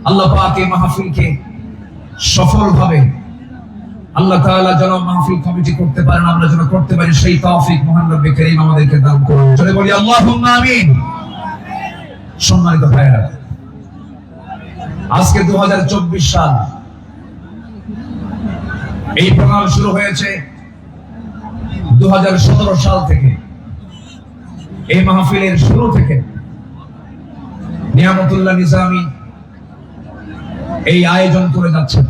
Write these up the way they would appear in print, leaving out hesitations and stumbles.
আল্লাহ পাক এই মাহফিলকে সফলভাবে আল্লাহ তাআলা যেন মাহফিল কমিটি করতে পারেন, আমরা যেন করতে পারি, সেই তৌফিক মহান রব্বে কারীম আমাদেরকে দান করুন। চলে বলি আল্লাহুম্মা আমিন। সম্মানিত ভাইরা, আজকে 2024 সাল, এই প্রোগ্রাম শুরু হয়েছে 2017 সাল থেকে। এই মাহফিলের শুরু থেকে নিয়ামতুল্লাহ নিজামী এই আয়োজন করে যাচ্ছেন।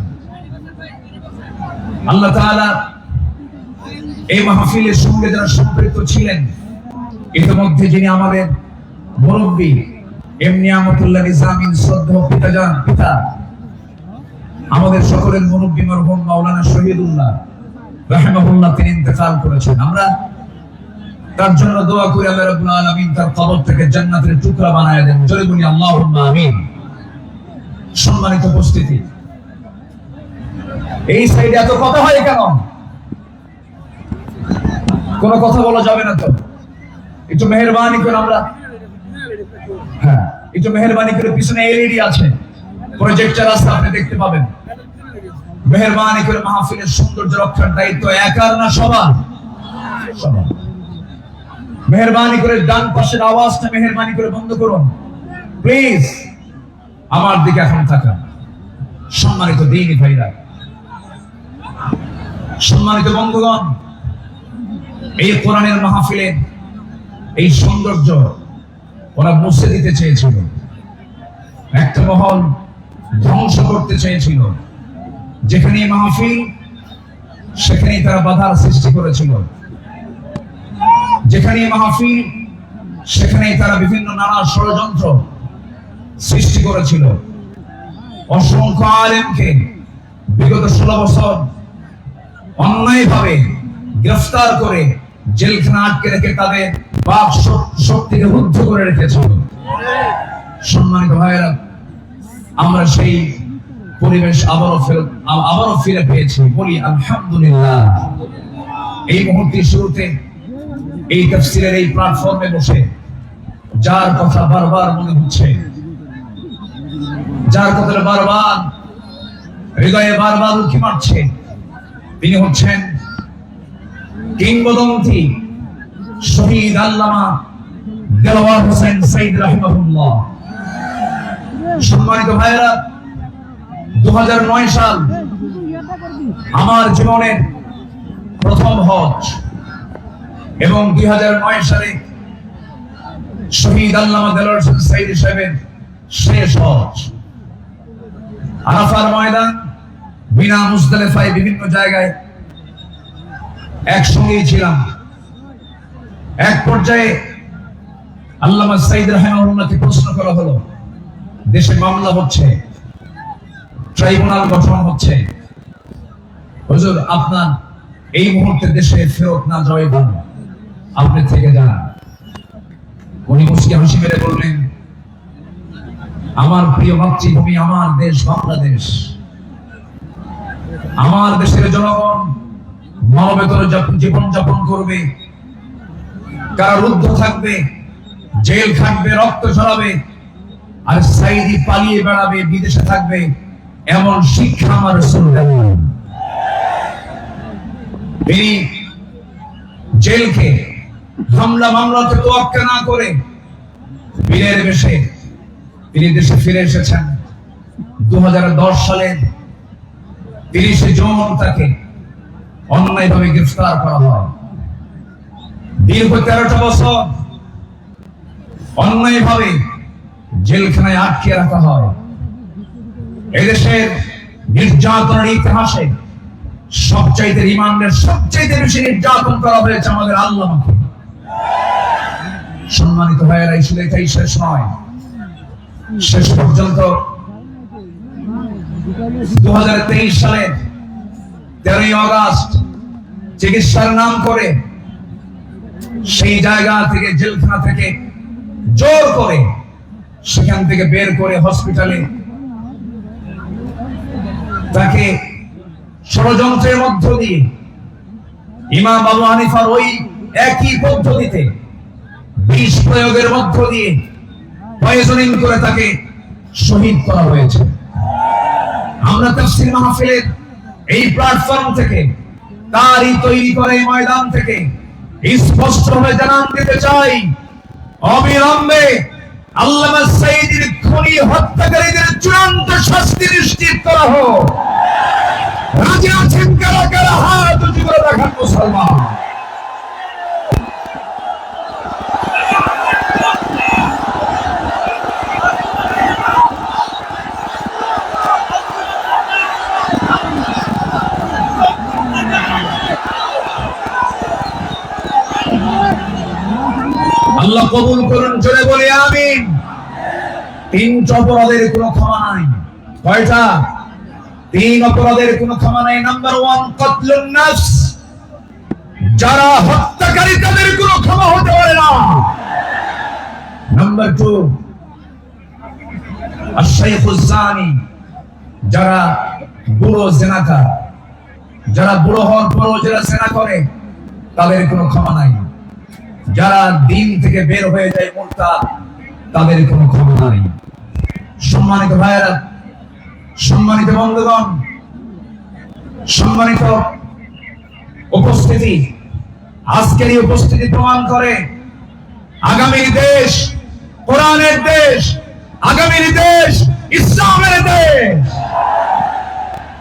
আল্লাহ তাআলা এই মাহফিলের সঙ্গে যারা সম্পৃক্ত ছিলেন, ইতিমধ্যে যিনি আমাদের মুরব্বী এম নিয়ামতুল্লাহ নিজামী শ্রদ্ধেয় পিতা আমাদের সকলের মুরব্বী মরহুম মাওলানা শহীদুল্লাহ রাহিমাহুল্লাহ, তিনি ইন্তেকাল করেছেন। আমরা তার জন্য দোয়া করি আল্লাহ রাব্বুল আলামিন তার কবর থেকে জান্নাতের টুকরা বানায় দেন। জোরে বলি আল্লাহুম্মা আমিন। সম্মানিত উপস্থিতি, এই সাইডে এত কথা হয় কেন? কোনো কথা বলা যাবে না তো? একটু মেহেরবানি করে আমরা, হ্যাঁ, একটু মেহেরবানি করে, পিছনে এলইডি আছে, প্রজেক্টর আছে, আপনি দেখতে পাবেন। মেহেরবানি করে মাহফিলের সৌন্দর্য রক্ষার দায়িত্ব একার না সবার? সবার। মেহেরবানি করে ডান পাশের আওয়াজটা মেহেরবানি করে বন্ধ করুন প্লিজ। আমার দিকে এখন তাকান। সম্মানিত দিনী ভাইরা, সম্মানিত বন্ধুগণ, এই কোরআনের মাহফিলের এই সৌন্দর্য ওরা মুছে দিতে চেয়েছিল, একটা মহল ধ্বংস করতে চেয়েছিল। যেখানে মাহফিল, সেখানেই তারা বাধার সৃষ্টি করেছিল। যেখানে মাহফিল, সেখানেই তারা বিভিন্ন নানা ষড়যন্ত্র সৃষ্টি করেছিল। অসংখ্য আলেমকে বিগত 16 বছর অন্যায়ভাবে গ্রেফতার করে জেলখানা আটকে রেখে তাদের বাক শক্তিকে রুদ্ধ করে রেখেছিল। সম্মানিত ভাইয়েরা, আমরা সেই পরিবেশ আবারও ফিরে পেয়েছি। বলি আলহামদুলিল্লাহ। এই মুহূর্তের শুরুতে এই তাফসীরের এই প্ল্যাটফর্মে বসে যার কথা বারবার মনে হচ্ছে, যার কথা বারবার হৃদয়ে বারবার উঁকি মারছে, তিনি হচ্ছেন কিংবদন্তি শহীদ আল্লামা দেলোয়ার হোসেন সাইদ রাহিমাহুল্লাহ। সম্মানিত ভাইয়েরা, 2009 সাল আমার জীবনের প্রথম হজ, এবং 2009 সালে শহীদ আল্লামা দেলোয়ার হোসেন সাইদ সাহেবের শেষ হজ। আরাফার ময়দান, মিনা, মুজদালিফায়, বিভিন্ন জায়গায় একসঙ্গেই ছিলাম। এক পর্যায়ে আল্লামা সাইদ রাহিমাহুল্লাহকে প্রশ্ন করা হলো, দেশে মামলা হচ্ছে, ট্রাইব্যুনাল গঠন হচ্ছে, হুজুর আপনার এই মুহূর্তে দেশে ফেরত না যাওয়াই ভালো, আপনি থেকে যান। উনি মুস্কি হাসি মেরে বললেন, আমার প্রিয় মাতৃভূমি, আমার দেশ বাংলাদেশ, আমার দেশের জনগণ মানবেতর জীবন যাপন করবে, কারারুদ্ধ থাকবে, জেল খাটবে, রক্ত ঝরাবে, আর সাইদি পালিয়ে বেড়াবে, বিদেশে থাকবে, এমন শিক্ষা আমার রাসূল দেন। তিনি জেলকে হামলা মামলাতে তোয়াক্কা না করে বীরের বেশে তিনি দেশে ফিরে এসেছেন। 2010 সালের 30 জুন তাকে অন্যায়ভাবে গ্রেফতার করা হয়। দীর্ঘ 13টা বছর অন্যায়ভাবে জেলখানায় আটকে রাখা হয়। এদেশের নির্যাতনের ইতিহাসে সবচাইতে রিমান্ডের সবচাইতে বেশি নির্যাতন করা হয়েছে আমাদের আল্লামাকে। সম্মানিত ভাইয়েরা, এই শুধু এটাই শেষ নয়, শেষ পর্যন্ত 2023 সালের 13ই আগস্ট চিকিৎসার নাম করে সেই জায়গা থেকে, জেলখানা থেকে জোর করে সেখান থেকে বের করে হসপিটালে তাকে ষড়যন্ত্রের মধ্য দিয়ে ইমাম আবু হানিফার ওই একই পদ্ধতিতে বিষ প্রয়োগের মধ্য দিয়ে পয়জনিং করে তাকে শহীদ করা হয়েছে। আমরা তাফসীর মাহফিলের এই প্ল্যাটফর্ম থেকে, তারই তৈরি করে এই ময়দান থেকে স্পষ্টভাবে জানান দিতে চাই, অবিলম্বে আল্লামা সাইয়্যিদের খুনি হত্যাকারীদের চূড়ান্ত শাস্তি নিশ্চিত করা হোক। রাজি আছেন কারা কারা? হাত উঁচু করে দেখান মুসলমান। আল্লাহ কবুল করুন, জোরে বলি আমিন। 3 অপরাধের কোনো ক্ষমা নাই। কয়টা? 3 অপরাধের কোনো ক্ষমা নাই। নাম্বার 1 কতলুন নাফস, যারা হত্যাকারী তাদের কোনো ক্ষমা হতে পারে না। নাম্বার 2 আশ-শাইখুজ জানি, যারা বুড়ো জিনাকার, যারা বুড়ো হওয়ার পরও যারা জিনা করে তাদের কোনো ক্ষমা নাই। যারা দিন থেকে বের হয়ে যায় মুরতাদ, তাদের কোনো ক্ষমা নাই। সম্মানিত ভাইয়েরা, সম্মানিত বন্ধুগণ, সম্মানিত উপস্থিতি, আজকের এই উপস্থিতি প্রমাণ করে আগামীর দেশ কোরআনের দেশ, আগামীর দেশ ইসলামের দেশ।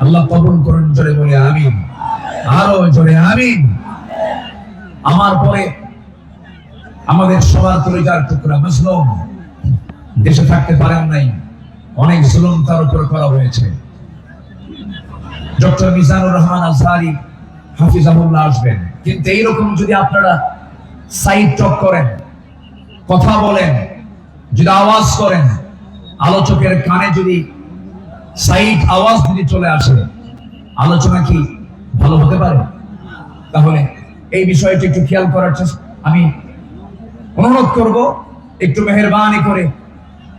আল্লাহ কবুল করুন, জোরে বলে আমিন। আরো জোরে আমিন। আমার পরে আমাদের সবার কলিজার টুকরা মুসলিম দেশে থাকতে পারেন নাই, অনেক জুলুম তার উপর করা হয়েছে। ডক্টর মিজানুর রহমান আজহারি হাফিজাহুল্লাহ আসবেন, কিন্তু এইরকম যদি আপনারা সাইড টক করেন, কথা বলেন, যদি আওয়াজ করেন, আলোচকের কানে যদি সাইড আওয়াজ যদি চলে আসে, আলোচনা কি ভালো হতে পারে? তাহলে এই বিষয়টি একটু খেয়াল করার চেষ্টা আমি অনুরোধ করব। একটু মেহেরবানি করে,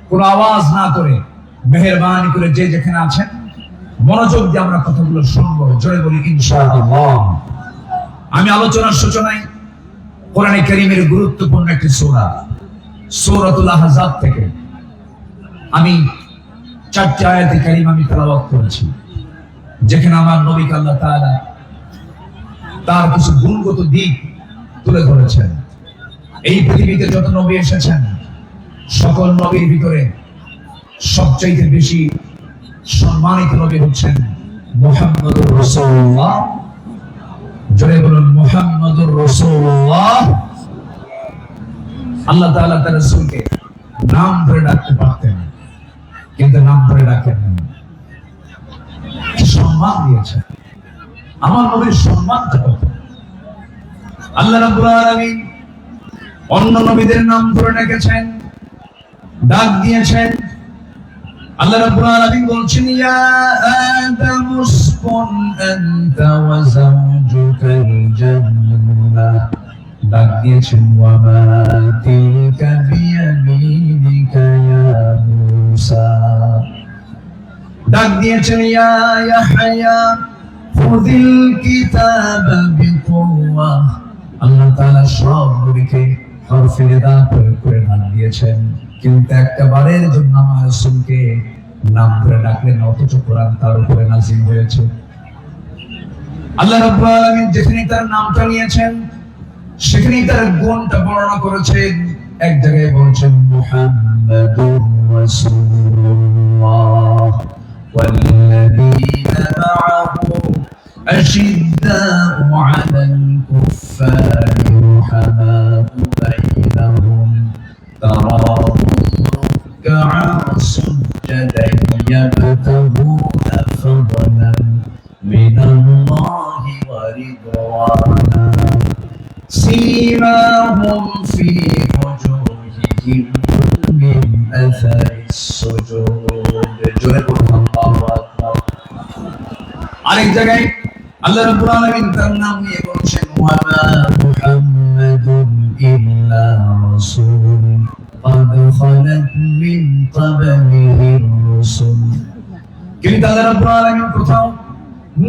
কোনো আওয়াজ না করে, মেহেরবানি করে যে যেখানে আছেন মনোযোগ দিয়ে আমরা কথাগুলো শুনবো। জোরে বলি ইনশাআল্লাহ। আমি আলোচনার সূচনায় কোরআনে কারীমের গুরুত্বপূর্ণ একটি সূরা, সূরাতুল আহজাব থেকে আমি 4টি আয়াতে কারীমা আমি তেলাওয়াত করেছি, যেখানে আমার নবীকে আল্লাহ তাআলা তার কিছু গুণগত দিক তুলে ধরেছেন। এই পৃথিবীতে যত নবী এসেছেন, সকল নবীর ভিতরে সবচেয়ে বেশি সম্মানিত নবী হচ্ছেন মুহাম্মদুর রাসূলুল্লাহ। জোরে বলুন মুহাম্মদুর রাসূলুল্লাহ। আল্লাহ তাআলা তার রাসূলকে নাম ধরে ডাকতে পারতেন, কিন্তু নাম ধরে ডাকেন না। কি সম্মান দিয়েছেন! আমার নবীর সম্মানটা কত! আল্লাহ রাব্বুল আলামিন অন্য নবীদের নাম ধরে ডেকেছেন, ডাক দিয়েছেন। আল্লাহ রাব্বুল আলামিন বলছেন, ইয়া আদাম উসকুন আনতা ওয়া যাওজুকাল জান্নাহ। ডাক দিয়েছেন, ওয়া মা তিলকা বিয়ামিনিকা ইয়া মূসা। ডাক দিয়েছেন, ইয়া ইয়াহইয়া খুযিল কিতাবা বিকুওয়া। আল্লাহ তাআলা সব নবীকে হরফে নিদা প্রয়োগ করে ডাক দিয়েছেন, কিন্তু একটা বারের জন্য আমার রাসূলকে নাম ধরে ডাকলেন, অথচ কোরআন তার উপরে নাযিল হয়েছে। আল্লাহ রাব্বুল আলামিন যেখানে তার নামটা নিয়েছেন, সেখানেই তার গুণটা বর্ণনা করেছেন। এক জায়গায় বলছেন মুহাম্মাদুর রাসূলুল্লাহ ওয়াল্লাযীনা মা'আহু আশিদ্দাউ 'আলাল কুফফারি রুহামাউ বাইনাহুম তারাহুম রুক'আন সুজ্জাদান ইয়াবতাগুনা ফাদলান মিনাল্লাহি ওয়া রিদওয়ানা سيماهم في وجوههم من أثر السجود. আরেক জায়গায় আল্লাহ রাব্বুল আলামিন তার নাম নিয়ে বলছেন, ওয়া মা মুহাম্মাদুন ইল্লা রাসূলুন قد خلت من قبله الرسل. কিন্তু আল্লাহ রাব্বুল আলামিন কোথাও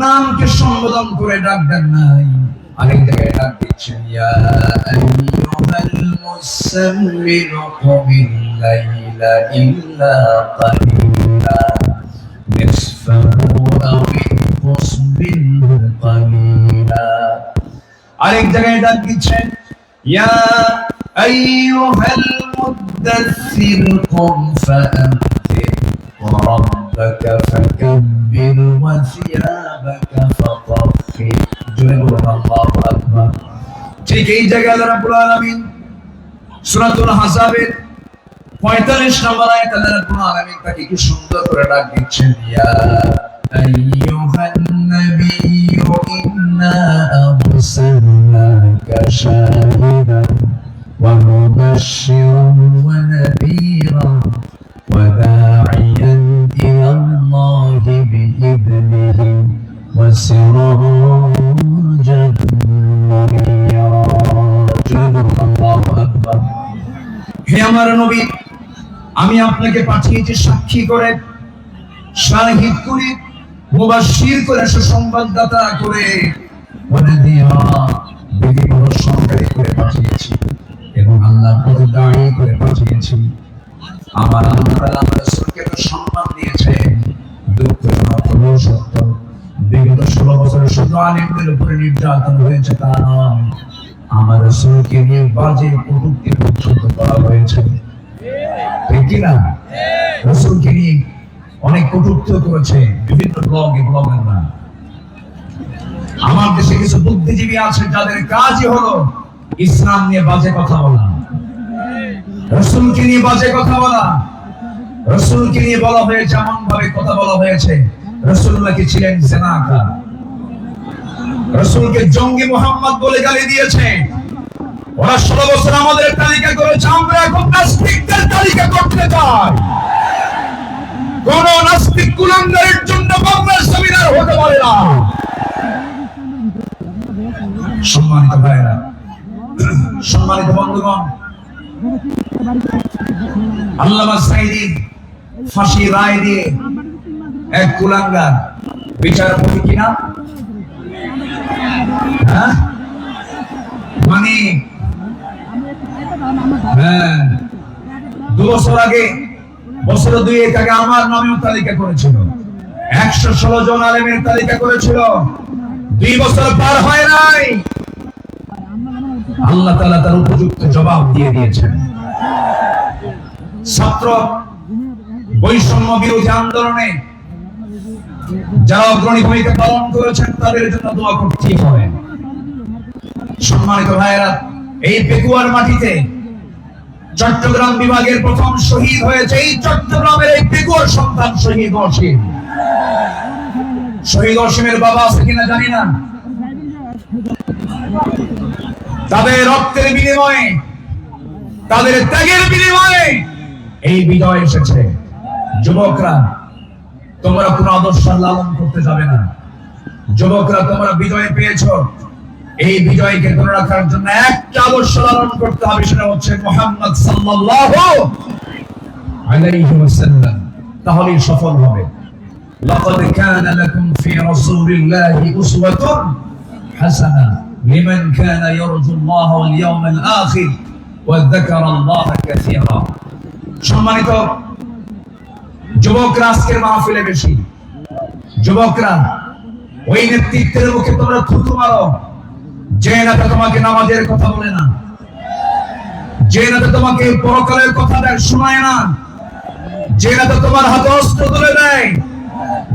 নামকে সম্বোধন করে ডাক দেন নাই। আরেক জায়গায় ডাক দিচ্ছেন, ইয়া আইয়ুহাল মুসাম্মিল কুমিল লাইলা ইল্লা কালিলা নিসফাহু জায়গায় ডাক দিচ্ছেন, ইয়া আইয়ুহাল মুদাসসির কুম ফাআনজির ওয়া রাব্বাকা ফাকাব্বির ওয়া সিয়াবাকা ফাতাহহির। জোরে বলুন আল্লাহু আকবার। ঠিক এই জায়গায় আল্লাহ রাব্বুল আলামিন সূরাতুল আহজাবের 45 নম্বর আয়াতে আল্লাহ রাব্বুল আলামিন তাকে কি সুন্দর করে ডাক দিচ্ছেন, ইয়া আইয়ুহান নাবিয়্যু ইন্না আরসালনাকা শাহিদান ওয়া মুবাশশিরান ওয়া নাযীরান ওয়া দা'iয়ান ইলাল্লাহি বিইذনিহি ওয়া সিরাজান মুনীরা। আল্লাহু আকবার। হে আমার নবী, আমি আপনাকে পাঠিয়েছি সাক্ষী করে, শাহিদ করে, মুবাশশির করে, সুসংবাদদাতা করে, ওয়ানাযীরা বিধিপ্রদর্শনকারী করে পাঠিয়েছি, এবং আল্লাহর পথে দাঁড়ি করে পাঠিয়েছি। আমার আল্লাহ তাআলা আমার রাসূলকে তো সম্মান দিয়েছেন। দুঃখজনক হলেও সত্য, বিগত 16 বছরে শুধু আলেমদের উপরে নির্যাতন হয়েছে তা নয়, আমার রাসূলকে নিয়ে বাজে কটূক্তি পর্যন্ত করা হয়েছে। ঠিক কি না? রাসূলকে নিয়ে অনেক কটূক্তি করেছে বিভিন্ন ব্লগাররা। আমার দেশে কিছু বুদ্ধিজীবী আছে যাদের কাজই হলো ইসলাম নিয়ে বাজে কথা বলা, রাসূলকে নিয়ে বাজে কথা বলা। রাসূলকে নিয়ে বলা হয়েছে, এমন ভাবে কথা বলা হয়েছে রাসূলুল্লাহ কি ছিলেন জিনাকার, রাসূলকে জঙ্গি মুহাম্মদ বলে গালি দিয়েছে। ওরা 16 বছর আমাদের তালিকা করেছে, আমরা এখন নাস্তিকদের তালিকা করতে চাই। কোন নাস্তিক কুলাঙ্গারের জন্য বাংলার জমিন আর হতে পারে না। সম্মানিত ভাইরা, সম্মানিত বন্ধুগণ, আল্লামা সাঈদী ফাঁসি রায় দিয়ে এক কুলাঙ্গার বিচারপতি কিনা, মানে 2 বছর আগে, বছর 2 আগে আমার নামেও তালিকা করেছিল, 116 জন আলেমের তালিকা করেছিল। 2 বছর পার হয় নাই, আল্লাহ তাআলা তার উপযুক্ত জবাব দিয়ে দিয়েছেন। ছাত্র বৈষম্য বিরোধী আন্দোলনে যারা অগ্রণী ভূমিকা পালন করেছেন তাদের জন্য দোয়া করতেই হবে। সম্মানিত ভাইয়েরা, এই পেকুয়ার মাটিতে চট্টগ্রাম বিভাগের প্রথম শহীদ হয়েছে এই চট্টগ্রামের এই পেকুয়ার সন্তান শহীদ অসীম। শহীদ অসীমের বাবা আছে কিনা জানি না। তাদের রক্তের বিনিময়ে, তাদের ত্যাগের বিনিময়ে এই বিজয় এসেছে। যুবকরা, তোমরা কোন আদর্শ লালন করতে যাবে না। যুবকরা, তোমরা বিজয় পেয়েছো, এই বিজয়কে ধরে রাখার জন্য একটা আদর্শ লালন করতে হবে, সেটা হচ্ছে মুহাম্মদ সাল্লাল্লাহু আলাইহি ওয়াসাল্লাম। তাহলেই সফল হবে। লাকাদ কানা লাকুম ফি রাসূলিল্লাহি উসওয়াতুন হাসানাহ লিমান কানা ইয়ারজুল্লাহ ওয়াল ইয়াওমাল আখির ওয়া যাকারাল্লাহা কাসীরা। সম্মানিত যুবকরা, আজকের মাহফিলে বেশি যুবকরা, ওই নেতৃত্বের মুখে তোমরা থুতু মারো যে নেতা তোমাকে নামাজের কথা বলে না, যে নেতা তোমাকে পরকালের কথা শোনায় না, যে নেতা তোমার হাতে অস্ত্র তুলে দেয়,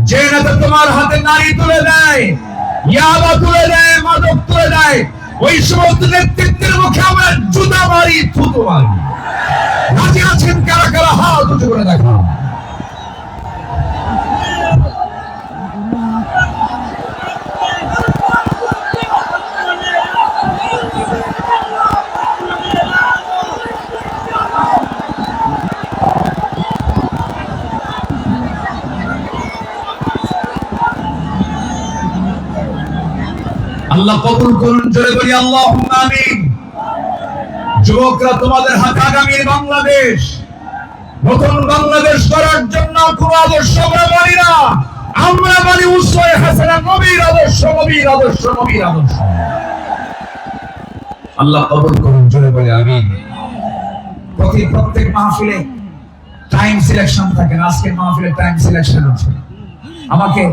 যে নেতা তোমার হাতে নারী তুলে দেয়, ইয়াবা তুলে দেয়, মাদক তুলে দেয়, ওই সমস্ত নেতৃত্বের মুখে আমরা জুতা মারি, থুতু মারি। রাজি আছেন কারা কারা? হাত উঁচু করে দেখা। আল্লাহ কবুল করুন, জোরে বলি আল্লাহুম্মা আমিন। যুবকরা, তোমাদের হাতে আগামীর বাংলাদেশ, নতুন বাংলাদেশ করার জন্য কোন আদর্শ আমরা বলি না, আমরা বলি উসওয়ায়ে হাসানা, নবীর আদর্শ, নবীর আদর্শ, নবীর আদর্শ। আল্লাহ কবুল করুন, জোরে বলি আমিন। প্রত্যেক মাহফিলে টাইম সিলেকশন থাকে, আজকের মাহফিলে টাইম সিলেকশন আছে। আমাকে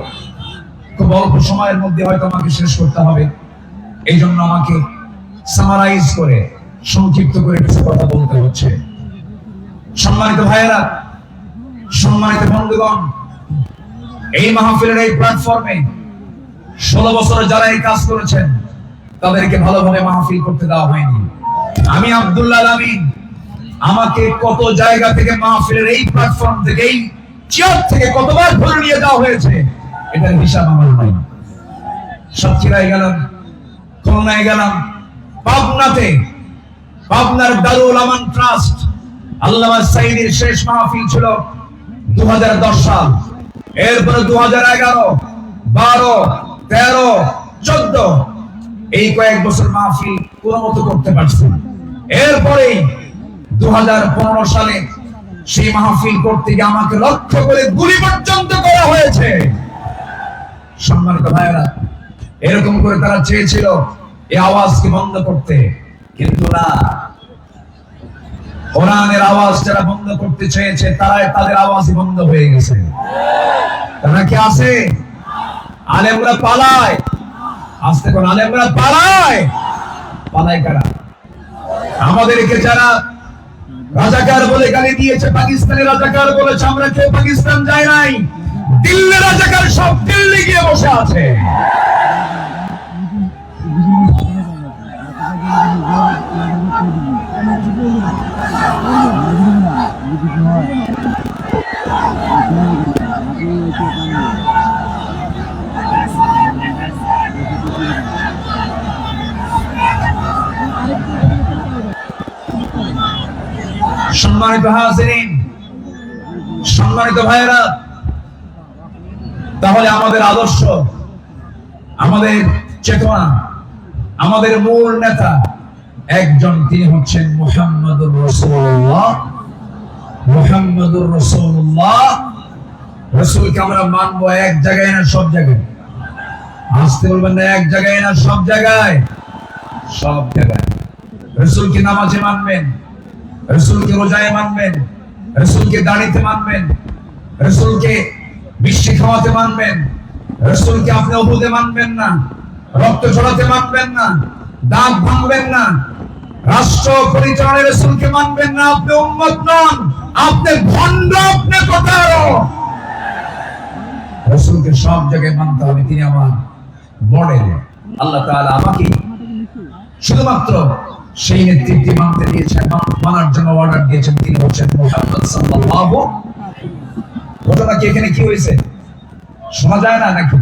খুব অল্প সময়ের মধ্যে হয়তো আমাকে শেষ করতে হবে, এই জন্য আমাকে সামারাইজ করে সংক্ষিপ্ত করে কিছু কথা বলতে হচ্ছে। সম্মানিত ভাইয়েরা, সম্মানিত বন্ধুগণ, এই মাহফিলের এই প্ল্যাটফর্মে 16 বছর যারা এই কাজ করেছেন তাদেরকে ভালোভাবে মাহফিল করতে দেওয়া হয়নি। আমি আব্দুল্লাহ আমিন, আমাকে কত জায়গা থেকে মাহফিলের এই প্ল্যাটফর্ম থেকে, এই চেয়ার থেকে কতবার ধরে নিয়ে যাওয়া হয়েছে, এটার হিসাব আমার নাই। সাতক্ষীরায় গেলাম, খুলনায় গেলাম, পাবনাতে, পাবনার দারুল আমান ট্রাস্ট আল্লামা সাইদির শেষ মাহফিল ছিল 2010 সাল। এরপরে 2011, 12, 13, 14 এই কয়েক বছর মাহফিল কোনো মতো করতে পারছি। এরপরে 2015 সালে সেই মাহফিল করতে গিয়ে আমাকে লক্ষ্য করে গুলি পর্যন্ত করা হয়েছে। সম্মানিত ভাইয়েরা, এরকম করে তারা চেয়েছিল এই আওয়াজকে বন্ধ করতে, কিন্তু না, কোরআনের আওয়াজ যারা বন্ধ করতে চেয়েছে তারাই তাদের আওয়াজই বন্ধ হয়ে গেছে। তারা কি আছে? আলেমরা পালায়, আস্তে করে আলেমরা পালায়। পালায় কারা? আমাদেরকে যারা রাজাকার বলে গালি দিয়েছে, পাকিস্তানি রাজাকার বলেছে, আমরা কেউ পাকিস্তান যাই নাই। দিল্লি রাজাকার সব দিল্লি গিয়ে বসে আছে। সম্মানিত হাজিরিন, সম্মানিত ভাইয়েরা, তাহলে আমাদের আদর্শ, আমাদের চেতনা, আমাদের মূল নেতা একজন, তিনি হচ্ছেন মুহাম্মদুর রাসূলুল্লাহ। মুহাম্মদুর রাসূলুল্লাহ, রাসূলকে আমরা মানবো এক জায়গায় না সব জায়গায়। আসতে বলবেন না, এক জায়গায় না সব জায়গায়। সব জায়গায় রাসূলকে নামাজে মানবেন, রাসূলকে রোজায় মানবেন, রাসূলকে দাড়িতে মানবেন, রাসূলকে মিষ্টি খাওয়াতে মানবেন, রাসূলকে আপনি উহুদে মানবেন না, রক্ত ঝরাতে মানবেন না, দাঁত ভাঙবেন না, রাষ্ট্র পরিচালনায় রাসূলকে মানবেন না। আপনি উম্মত নন, আপনি ভণ্ড, আপনি প্রতারক। রাসূলকে সব জায়গায় মানতে হবে, তিনি আমার মডেল। আল্লাহ তাআলা আমাকে শুধুমাত্র সেই নেতৃত্বে মানতে দিয়েছেন, মানার জন্য অর্ডার দিয়েছেন, তিনি হচ্ছেন মুহাম্মদ সাল্লাল্লাহু। ঘটনা কি এখানে কি হয়েছে শোনা যায় না নাকি?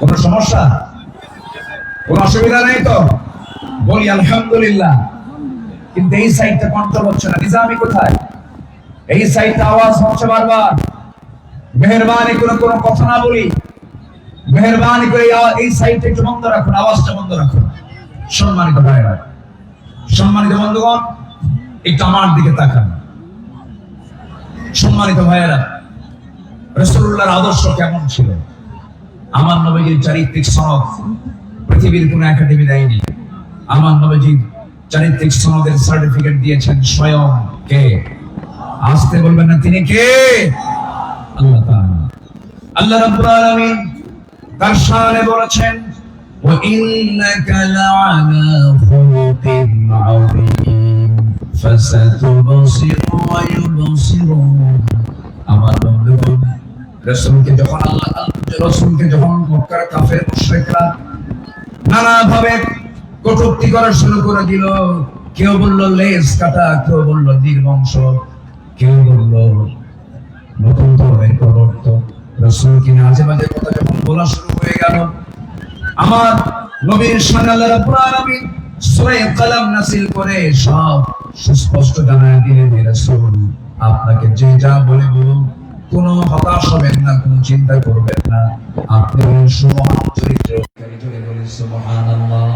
কোনো সমস্যা, কোনো অসুবিধা নেই তো? বলি আলহামদুলিল্লাহ। কিন্তু এই সাইডটা কন্ট্রোল হচ্ছে না। নিজামী কোথায়? এই সাইডটা আওয়াজ হচ্ছে বারবার। মেহেরবানি করে কোনো কথা না বলি, মেহেরবানি করে এই সাইডটা একটু বন্ধ রাখুন, আওয়াজটা বন্ধ রাখুন। সম্মানিত ভাইরা, সম্মানিত বন্ধুগণ, একটু আমার দিকে তাকান। সম্মানিত ভাইয়েরা, রাসূলুল্লাহর আদর্শ কেমন ছিল? আমার নবীজির চারিত্রিক সনদ পৃথিবীর কোন একাডেমি দেয়নি। আমার নবীজির চারিত্রিক সনদের সার্টিফিকেট দিয়েছেন স্বয়ং কে? আসতে বলবেন না, তিনি কে? আল্লাহ তাআলা। আল্লাহ রাব্বুল আলামিন তার শানে বলেছেন, ওয়া ইন্নাকা লা'আলা খুলুকিন আযীম ফাসাতুবসিরু ওয়া ইউবসিরুন। আমার বন্ধুগণ, রাসূলকে যখন মক্কার কাফের মুশরিকরা নানা ভাবে কটূক্তি করা শুরু করে দিল, কেউ বলল লেজ কাটা, কেউ বলল নির্বংশ, কেউ বলল নতুন ধর্মের প্রবর্তক, রাসূলকে মাঝে মাঝে কথা যখন বলা শুরু হয়ে গেল, আমার নবীর শানে আল্লাহ রাব্বুল আলামিন সূরা কলম নাযিল করে সব সুস্পষ্ট জানায় দিলেন, রাসূল আপনাকে যে যা বলে বলুন, কোনো হতাশ হবেন না, কোনো চিন্তা করবেন না, আপনি সুমহান চরিত্র। জোরে বলেন সুবহানাল্লাহ।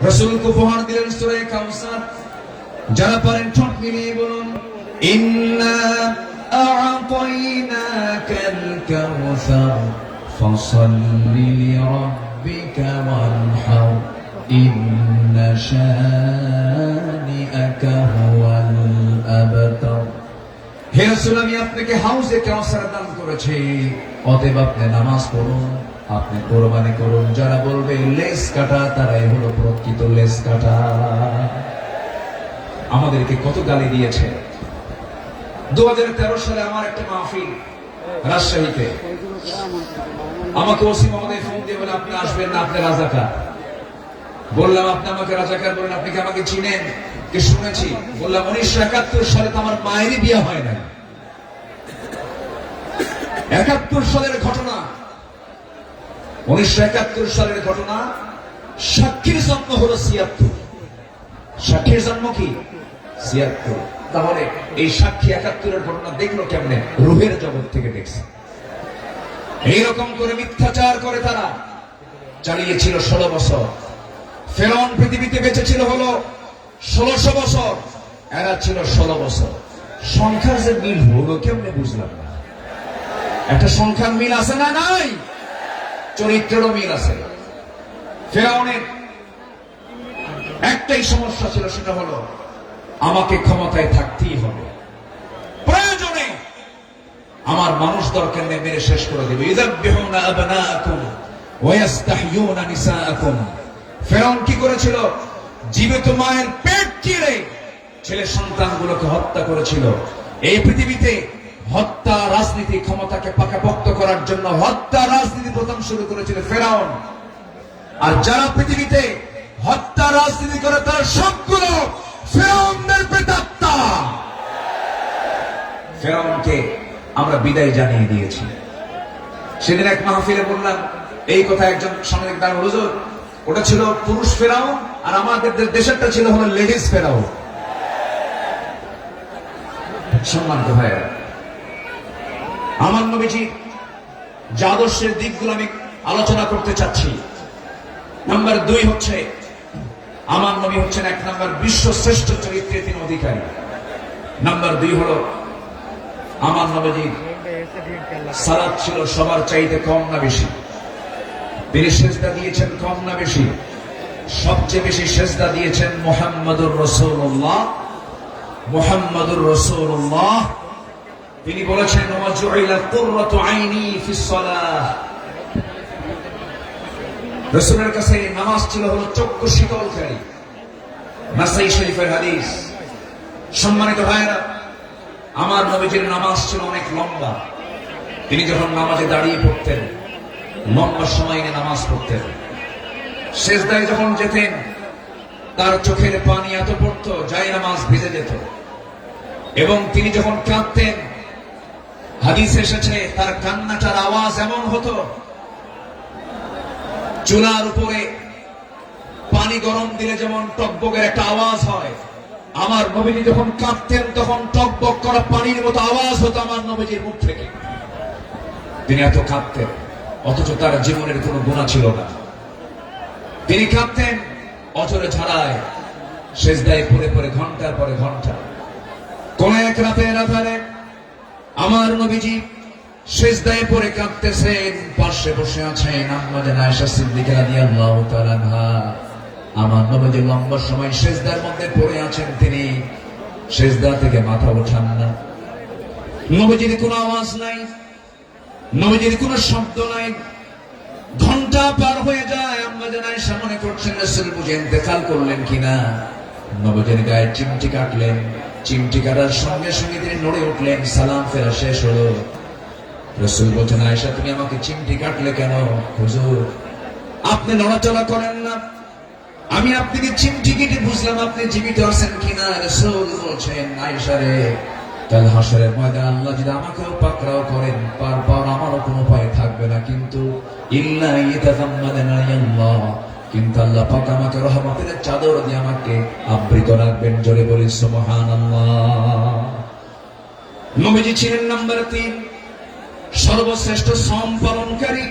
রাসূলকে উপহার দিলেন সূরা কাউসার। যারা পারেন ঠোঁট মিলিয়ে বলুন, ইন্না আ'তাইনাকাল কাউসার ফাসাল্লি লিরাব্বিকা ওয়ানহার ইন্না শানিআকা হুয়াল আবতার। হে রাসূল, আমি আপনাকে হাউজে কাউসার দান করেছি, অতএব আপনি নামাজ পড়ুন, আপনি কোরবানি করুন। যারা বলবে লেস কাটা, তারাই হলো প্রকৃত লেস কাটা। আমাদেরকে কত গালি দিয়েছে। 2013 সালে আমার একটা মাহফিল রাজশাহীতে, আমাকে ওসি মহোদয় ফোন দিয়ে বলে আপনি আসবেন না, আপনি রাজাকার। বললাম আপনি আমাকে রাজাকার বলেন, আপনি কি আমাকে চিনেন কি শুনেছি? বললাম 1971 সালে তো আমার মায়েরই বিয়ে হয় না। 71 সালের ঘটনা, 1971 সালের ঘটনা। সাক্ষীর জন্ম হলো 76, সাক্ষীর জন্ম কি 76। তাহলে এই সাক্ষী 71-এর ঘটনা দেখলো কেমনে? রূহের জগৎ থেকে দেখছে। এইরকম করে মিথ্যাচার করে তারা চালিয়েছিল 16 বছর। ফেরাউন পৃথিবীতে বেঁচে ছিল হলো 1600 বছর, এরা ছিল 16 বছর। সংখ্যার যে মিল হলো কেমনে বুঝলাম না। একটা সংখ্যার মিল আছে না? নাই। চরিত্রেরও মিল আছে। ফেরাউনের একটাই সমস্যা ছিল, সেটা হলো আমাকে ক্ষমতায় থাকতেই হবে, প্রয়োজনে আমার মানুষ দরকার নেই, মেরে শেষ করে দেবে। ইযাববিহুনা আবনাআকুম ওয়া ইস্তাহয়ুনা নিসাআকুম। ফেরাউন কি করেছিল? জীবিত মায়ের পেট চিরে ছেলে সন্তানগুলোকে হত্যা করেছিল। এই পৃথিবীতে হত্যা রাজনীতি, ক্ষমতাকে পাকাপোক্ত করার জন্য হত্যা রাজনীতি প্রথম শুরু করেছিল ফেরাউন। আর যারা পৃথিবীতে হত্যা রাজনীতি করে তারা সবগুলো ফেরাউনের প্রেতাত্মা। ফেরাউনকে আমরা বিদায় জানিয়ে দিয়েছি। সেদিন এক মাহফিলে বললাম এই কথা, একজন সাংবাদিক দাঁড়ানো, হুজুর ওটা ছিল পুরুষ ফেরাউন আর আমাদের দেশেরটা ছিল হলো লেডিস ফেরাউন। সম্মানিত ভাইয়েরা, আমার নবীজি যে আদর্শের দিকগুলো আমি আলোচনা করতে চাচ্ছি, নাম্বার 2 হচ্ছে আমার নবী হচ্ছেন 1 নাম্বার বিশ্ব শ্রেষ্ঠ চরিত্রের তিনি অধিকারী। নাম্বার 2 হলো আমার নবীজি সালাত ছিল সবার চাইতে কম না বেশি। তিনি সেজদা দিয়েছেন কম না বেশি? সবচেয়ে বেশি সেজদা দিয়েছেন মুহাম্মদুর রাসূলুল্লাহ, মুহাম্মদুর রাসূলুল্লাহ। তিনি বলেছেন ওয়া জুইলা কুররাতু আইনি ফিস সালাহ। রাসূলের কাছে নামাজ ছিল হলো চক্ষু শীতলকারী। নাসাই শরীফের হাদিস। সম্মানিত ভাইরা, আমার নবীজির নামাজ ছিল অনেক লম্বা। তিনি যখন নামাজে দাঁড়িয়ে পড়তেন লম্বা সময় নিয়ে নামাজ পড়তেন। সেজদায় যখন যেতেন তার চোখের পানি এত পড়তো যায় নামাজ ভিজে যেত। এবং তিনি যখন কাঁদতেন, হাদিসে এসেছে তার কান্নাটার আওয়াজ এমন হতো, চুলার উপরে পানি গরম দিলে যেমন টকবকের একটা আওয়াজ হয়, আমার নবীজি যখন কাঁদতেন তখন টকবক করা পানির মতো আওয়াজ হতো আমার নবীজির মুখ থেকে। তিনি এত কাঁদতেন, অথচ তার জীবনের কোনো গুনাহ ছিল না। তিনি কাঁদতেন অঝরে ঝাড়ায়, সেজদায় পড়ে পড়ে ঘন্টার পরে ঘন্টা। কোন এক রাতের আধারে আমার নবীজি সেজদায় পড়ে কাঁদতেছেন, পাশে বসে আছেন আম্মা জান আয়েশা সিদ্দিকা রাদিয়াল্লাহু তাআলা আনহা। আমার নবীজি লম্বা সময় সেজদার মধ্যে পড়ে আছেন, তিনি সেজদা থেকে মাথা ওঠান না। নবীজির কোনো আওয়াজ নাই, নবীজির কোনো শব্দ নাই। ঘন্টা পার হয়ে যায়, আম্মা জান আয়েশা মনে করছেন রাসূল বুঝে ইন্তেকাল করলেন কিনা। নবীজির গায়ে চিমটি কাটলেন, চিমটি কাটার সঙ্গে সঙ্গে তিনি নড়ে উঠলেন। সালাম ফেরা শেষ হলো। রাসূল বলছেন আয়েশা তুমি আমাকে চিমটি কাটলে কেন? হুজুর আপনি নড়াচড়া করেন না, আমি আপনাকে চিমটি কেটে বুঝলাম আপনি জীবিত আছেন কিনা। রাসূল বলছেন আয়েশা রে, কাল হাসরের ময়দানে আল্লাহ যদি আমাকেও পাকড়াও করেন, পার আমারও কোনো উপায় থাকবে না, কিন্তু ইল্লা ইয়াতাযাম্মাদানা আল্লাহ, কিন্তু আল্লাহ পাক আমাকে রহমতের চাদর দিয়ে আমাকে আবৃত রাখবেন। জোরে বলি সুবহানাল্লাহ। নবীজি ছিলেন নাম্বার 3 সর্বশ্রেষ্ঠ শ্রম পালনকারী।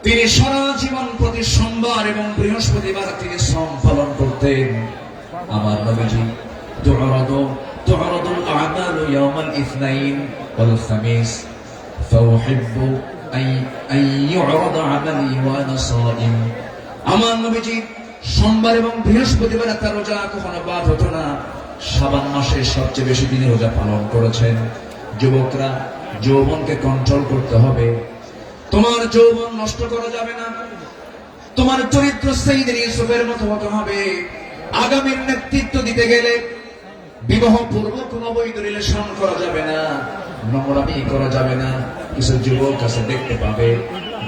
তিনি সারা জীবন প্রতি সোমবার এবং বৃহস্পতিবার তিনি শ্রম পালন করতেন। আমার নবীজি تعرض الأعمال يوم الاثنين والخميس فأحب أن يعرض عملي وأنا صائم। আমার নবীজি সোমবার এবং বৃহস্পতিবার তার রোজা কখনো বাদ হতো না। শাবান মাসে সবচেয়ে বেশি দিনে রোজা পালন করেছেন। যুবকরা যৌবনকে কন্ট্রোল করতে হবে। তোমার যৌবন নষ্ট করা যাবে না। তোমার চরিত্র সাইয়েদনা ইউসুফের মতো হতে হবে। আগামীর নেতৃত্ব দিতে গেলে বিবাহ পূর্ব কোনো অবৈধ রিলেশন করা যাবে না, নোংরামি করা যাবে না। কিছু যুবক আছে দেখতে পাবে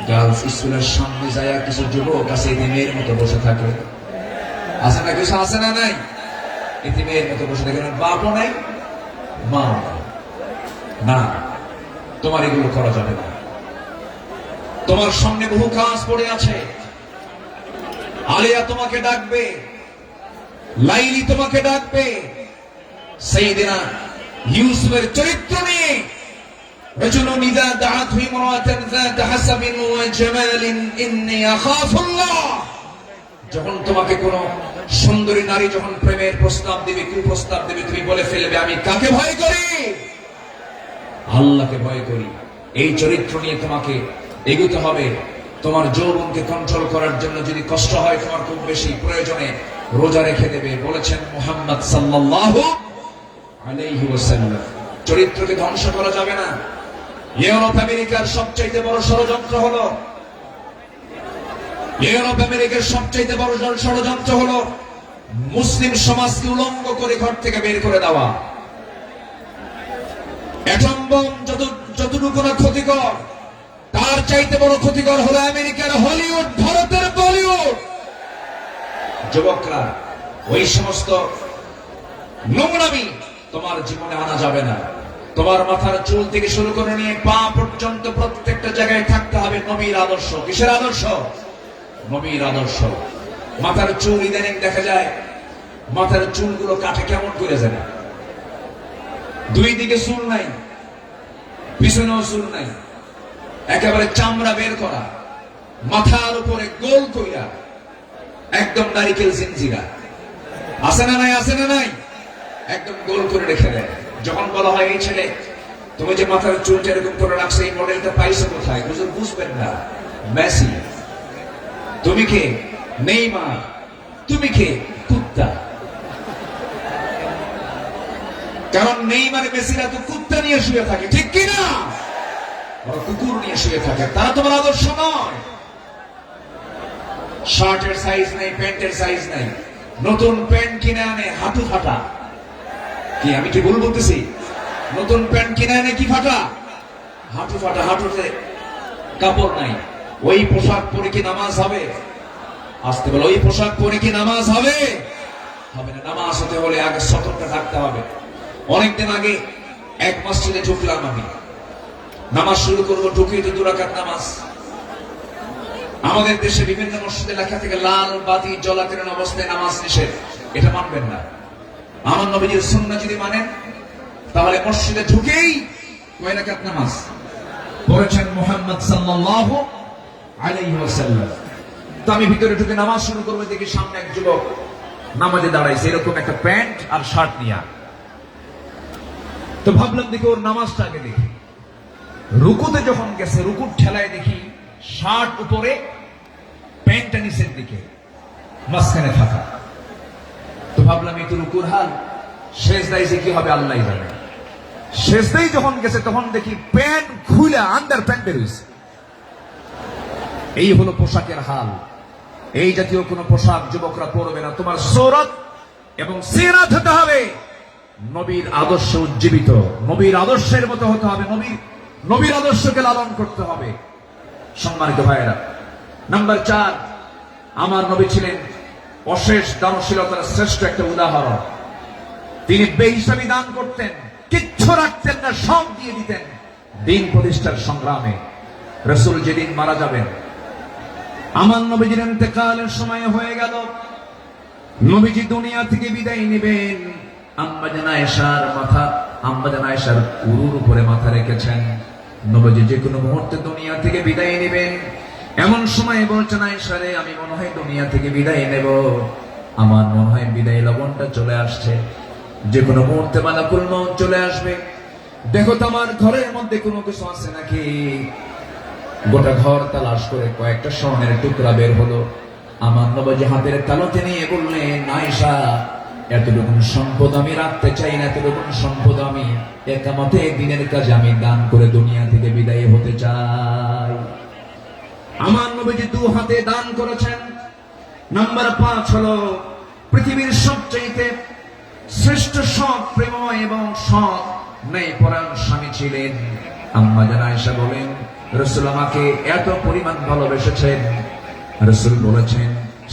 গার্লস স্কুলের সামনে যায় কিছু যুবক আছে এতিমের মতো বসে থাকে। আছে না কিছু, আছে না নাই? এতিমের মতো বসে থাকে, বাপও নাই মা না। তোমার এগুলো করা যাবে না। তোমার সামনে বহু কাজ পড়ে আছে। আলিয়া তোমাকে ডাকবে, লাইলি তোমাকে ডাকবে। সাইয়েদনা ইউসুফের চরিত্র নিয়ে রাজুলুন ইযা দাআতহু ইমরাতান যাত হাসাবিন ওয়া জামালিন ইন্নী আখাফুল্লাহ। যখন তোমাকে কোন সুন্দরী নারী যখন প্রেমের প্রস্তাব দিবে, কুপ্রস্তাব দিবে, তুমি বলে ফেলবে আমি কাকে ভয় করি? আল্লাহকে ভয় করি। এই চরিত্র নিয়ে তোমাকে এগোতে হবে। তোমার যৌবনকে কন্ট্রোল করার জন্য যদি কষ্ট হয় তোমার খুব বেশি, প্রয়োজনে রোজা রেখে দেবে। বলেছেন মুহাম্মদ সাল্লাল্লাহু আলাইহি ওয়াসাল্লাম, চরিত্রকে ধ্বংস করা যাবে না। ইউরোপ আমেরিকার সবচেয়ে বড় ষড়যন্ত্র হলো, ইউরোপ আমেরিকার সবচেয়ে বড় ষড়যন্ত্র হলো মুসলিম সমাজকে উলঙ্গ করে ঘর থেকে বের করে দেওয়া। অ্যাটম বোম যতটুকু না ক্ষতিকর, তার চাইতে বড় ক্ষতিকর হলো আমেরিকার হলিউড, ভারতের বলিউড। যুবকরা, ওই সমস্ত নোংরামি তোমার জীবনে আনা যাবে না। তোমার মাথার চুল থেকে শুরু করে নিয়ে পা পর্যন্ত প্রত্যেকটা জায়গায় থাকতে হবে নবীর আদর্শ। কিসের আদর্শ? নবীর আদর্শ। মাথার চুল ইদানিং দেখা যায় মাথার চুলগুলো কাটে কেমন করে যায়, দুই দিকে চুল নাই, পিছনেও চুল নাই, একেবারে চামড়া বের করা, মাথার উপরে গোল কইরা একদম নারিকেল জিনজিরা। আছে না নাই? আছে না নাই? একদম গোল করে রেখে দেয়। যখন বলা হয় এই ছেলে তুমি যে মাথার চুলটা এরকম করে রাখছো, এই মডেলটা পাইছো কোথায়? বুঝবেন না। মেসি। তুমি কে? নেইমার। তুমি কে? কুত্তা। কারণ নেইমার মেসিরা তো কুত্তা নিয়ে শুয়ে থাকে, ঠিক কিনা? ওরা কুকুর নিয়ে শুয়ে থাকে। তারা তোমার আদর্শ নয়। শার্টের সাইজ নাই, প্যান্টের সাইজ নাই, নতুন প্যান্ট কিনে আনে হাঁটু ফাটা। কি আমি কি ভুল বলতেছি? নতুন প্যান্ট কিনে আনে কি ফাটা? হাঁটু ফাটা, হাঁটুতে কাপড় নাই। ওই পোশাক পরে কি নামাজ হবে? আসতে বলো, ওই পোশাক পরে কি নামাজ হবে? হবে না। নামাজ হতে হলে আগে সতর্ক থাকতে হবে। অনেকদিন আগে এক মসজিদে ঢুকলাম আমি, নামাজ শুরু করবো, ঢুকিয়ে তো 2 রাকাত নামাজ। আমাদের দেশে বিভিন্ন মসজিদে লেখা থেকে লাল বাতি জ্বলাকালীন অবস্থায় নামাজ নিষেধ। এটা মানবেন না। আমার নবীজির সুন্নাহ যদি মানেন তাহলে মসজিদে ঢুকেই কয় রাকাত নামাজ পড়েছেন মুহাম্মদ সাল্লাল্লাহু আলাইহি ওয়াসাল্লাম। তো আমি ভিতরে ঢুকে নামাজ শুরু করবো, দেখি সামনে এক যুবক নামাজে দাঁড়াইছে, এরকম একটা প্যান্ট আর শার্ট নিয়ে। তো ভাবলাম দেখি ওর নামাজটা আগে দেখি। রুকুতে যখন গেছে, রুকুর ঠেলায় দেখি শার্ট উপরে, প্যান্টটা নিচের দিকে, মাঝখানে ফাঁকা। তো ভাবলাম এই তো রুকুর হাল, সেজদায় যে কি হবে আল্লাহ জানে। সেজদায় যখন গেছে তখন দেখি প্যান্ট খুলে আন্ডার প্যান্ট বের হয়েছে। এই হলো পোশাকের হাল। এই জাতীয় কোন পোশাক যুবকরা পরবে না। তোমার সূরত এবং সিরাত হতে হবে নবীর আদর্শ উজ্জীবিত, নবীর আদর্শের মতো হতে হবে, নবীর আদর্শকে লালন করতে হবে। সম্মানিত ভাইয়েরা, নাম্বার 4, আমার নবী ছিলেন অশেষ দানশীলতার শ্রেষ্ঠ একটা উদাহরণ। তিনি বেহিসাবি দান করতেন, কিচ্ছু রাখতেন না, সব দিয়ে দিতেন দিন প্রতিষ্ঠার সংগ্রামে। রাসূল যেদিন মারা যাবেন, আমার নবীজির ইন্তেকালের সময় হয়ে গেল, নবীজি দুনিয়া থেকে বিদায় নেবেন। আম্মা জান আয়েশার উরুর উপরে মাথা রেখেছেন। নবীজি যে কোনো মুহূর্তে দুনিয়া থেকে বিদায় নেবেন। এমন সময় বলছেন, আয়েশা রে, আমি মনে হয় দুনিয়া থেকে বিদায় নেব, আমার মনে হয় বিদায় লবণটা চলে আসছে, যে কোনো মুহূর্তে মালাকুল মউত চলে আসবে। দেখো তো আমার ঘরের মধ্যে কোনো কিছু আছে নাকি। গোটা ঘর তালাশ করে কয়েকটা স্বর্ণের টুকরা বের হলো। আমার নবীজি হাতের তালুতে নিয়ে বললেন, আয়েশা, এতটুকু সম্পদ আমি রাখতে চাই না, এতটুকু সম্পদ আমি একামতে দিনের কাজে আমি দান করে দুনিয়া থেকে বিদায় হতে চাই। আমার নবীজি 2 হাতে দান করেছেন। নাম্বার 5 হলো পৃথিবীর সবচেয়ে শ্রেষ্ঠ সৎ প্রেম এবং সৎ ন্যায়পরায়ণ স্বামী ছিলেন আম্মা জান আয়েশা বলেন, রাসূল আমাকে এত পরিমাণ ভালোবেসেছেন, রাসূল বলেছেন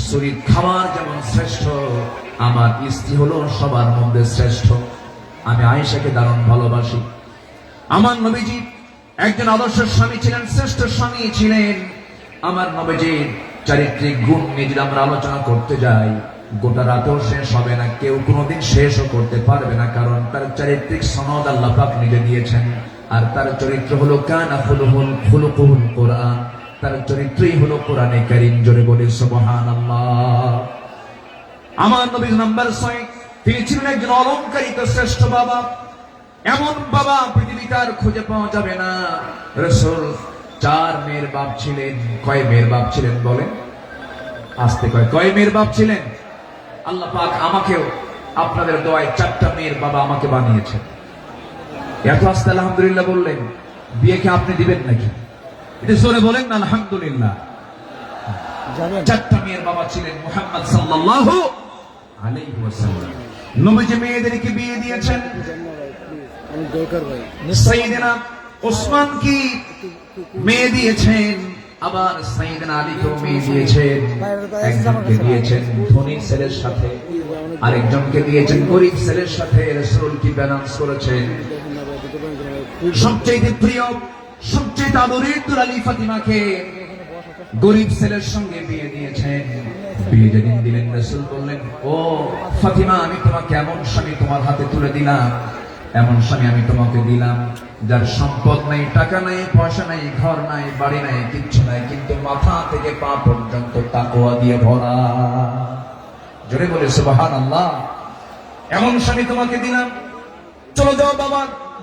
শরীর খাবার যেমন শ্রেষ্ঠ, আমার স্ত্রী হলো সবার মধ্যে শ্রেষ্ঠ। আমি আয়েশাকে দারুণ ভালোবাসি। আমার নবীজি একজন আদর্শ স্বামী ছিলেন, শ্রেষ্ঠ স্বামী ছিলেন। আমার নবীজির চারিত্রিক গুণ নিয়ে যদি আমরা আলোচনা করতে যাই, গোটা রাতেও শেষ হবে না, কেউ কোনোদিন শেষও করতে পারবে না, কারণ তার চারিত্রিক সনদ আল্লাহ পাক নিজে দিয়েছেন। আর তার চরিত্র হলো কানা খুলুকুল কোরআন, তার চরিত্রই হলো কোরআনে কারীম। জোরে বলি সুবহানাল্লাহ। আমার নবী নাম্বার 6, তিনি ছিলেন একজন অলংকারিত শ্রেষ্ঠ বাবা। এমন বাবা পৃথিবীতে আর খুঁজে পাওয়া যাবে না। রাসূল 4 মেয়ের বাপ ছিলেন। কয় মেয়ের বাপ ছিলেন বলেন? আস্তে কয় মেয়ের বাপ ছিলেন? আল্লাহ পাক আমাকেও আপনাদের দোয়ায় 4টা মেয়ের বাবা আমাকে বানিয়েছেন। এত আস্তে আলহামদুলিল্লাহ বললেন, বিয়ে কি আপনি দিবেন নাকি? এটা জোরে বলেন না আলহামদুলিল্লাহ। 4টা মেয়ের বাবা ছিলেন মুহাম্মদ সাল্লাল্লাহু আলাইহি ওয়াসাল্লাম। নবীজি মেয়েদেরকে বিয়ে দিয়েছেন। সাইয়েদনা ওসমান কি মেয়ে দিয়েছেন, আবার সাইয়েদনা আলীকেও মেয়ে দিয়েছেন। একজনকে দিয়েছেন ধনী ছেলের সাথে, আরেকজনকে দিয়েছেন গরিব ছেলের সাথে। রাসূল কি ব্যালেন্স করেছেন? সবচেয়ে প্রিয়, সবচেয়ে আদরের দুলালী ফাতিমাকে গরিব ছেলের সঙ্গে বিয়ে দিয়েছেন। বিয়ে যেদিন দিলেন, রাসূল বললেন, ও ফাতিমা, আমি তোমাকে এমন স্বামী তোমার হাতে তুলে দিলাম, এমন স্বামী আমি তোমাকে দিলাম যার সম্পদ নাই, টাকা নাই, পয়সা নাই, ঘর নাই, বাড়ি নাই, কিচ্ছু নাই, কিন্তু মাথা থেকে পা পর্যন্ত তাকওয়া দিয়ে ভরা। জোরে বলে সুবহানাল্লাহ। এমন স্বামী তোমাকে দিলাম। চলো যাও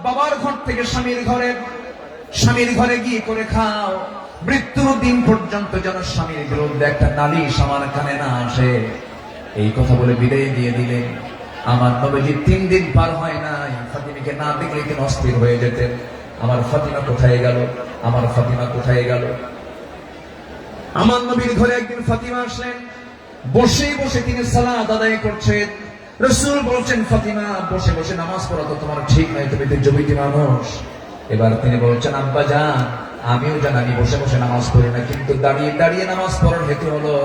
বাবার ঘর থেকে স্বামীর ঘরে গিয়ে করে খাও। মৃত্যুর দিন পর্যন্ত যেন স্বামীর বিরুদ্ধে একটা নালিশ আমার কানে না আসে। এই কথা বলে বিদায় দিয়ে দিলেন। আমার নবীজি 3 দিন পার হয় নাই, ফাতিমাকে না দেখলে তিনি অস্থির হয়ে যেতেন। আমার ফাতিমা কোথায় গেল, আমার ফাতিমা কোথায় গেল। আমার নবীর ঘরে একদিন ফাতিমা আসলেন। বসে বসে তিনি সালাত আদায় করছেন। রাসূল বলছেন, ফাতিমা, বসে বসে নামাজ পড়া তো তোমার ঠিক নাই, তুমি তো জমিতে মানুষ। এবার তিনি বলছেন, আব্বা জান, আমিও জানি বসে বসে নামাজ পড়ি না, কিন্তু দাঁড়িয়ে দাঁড়িয়ে নামাজ পড়ার হেতু হলো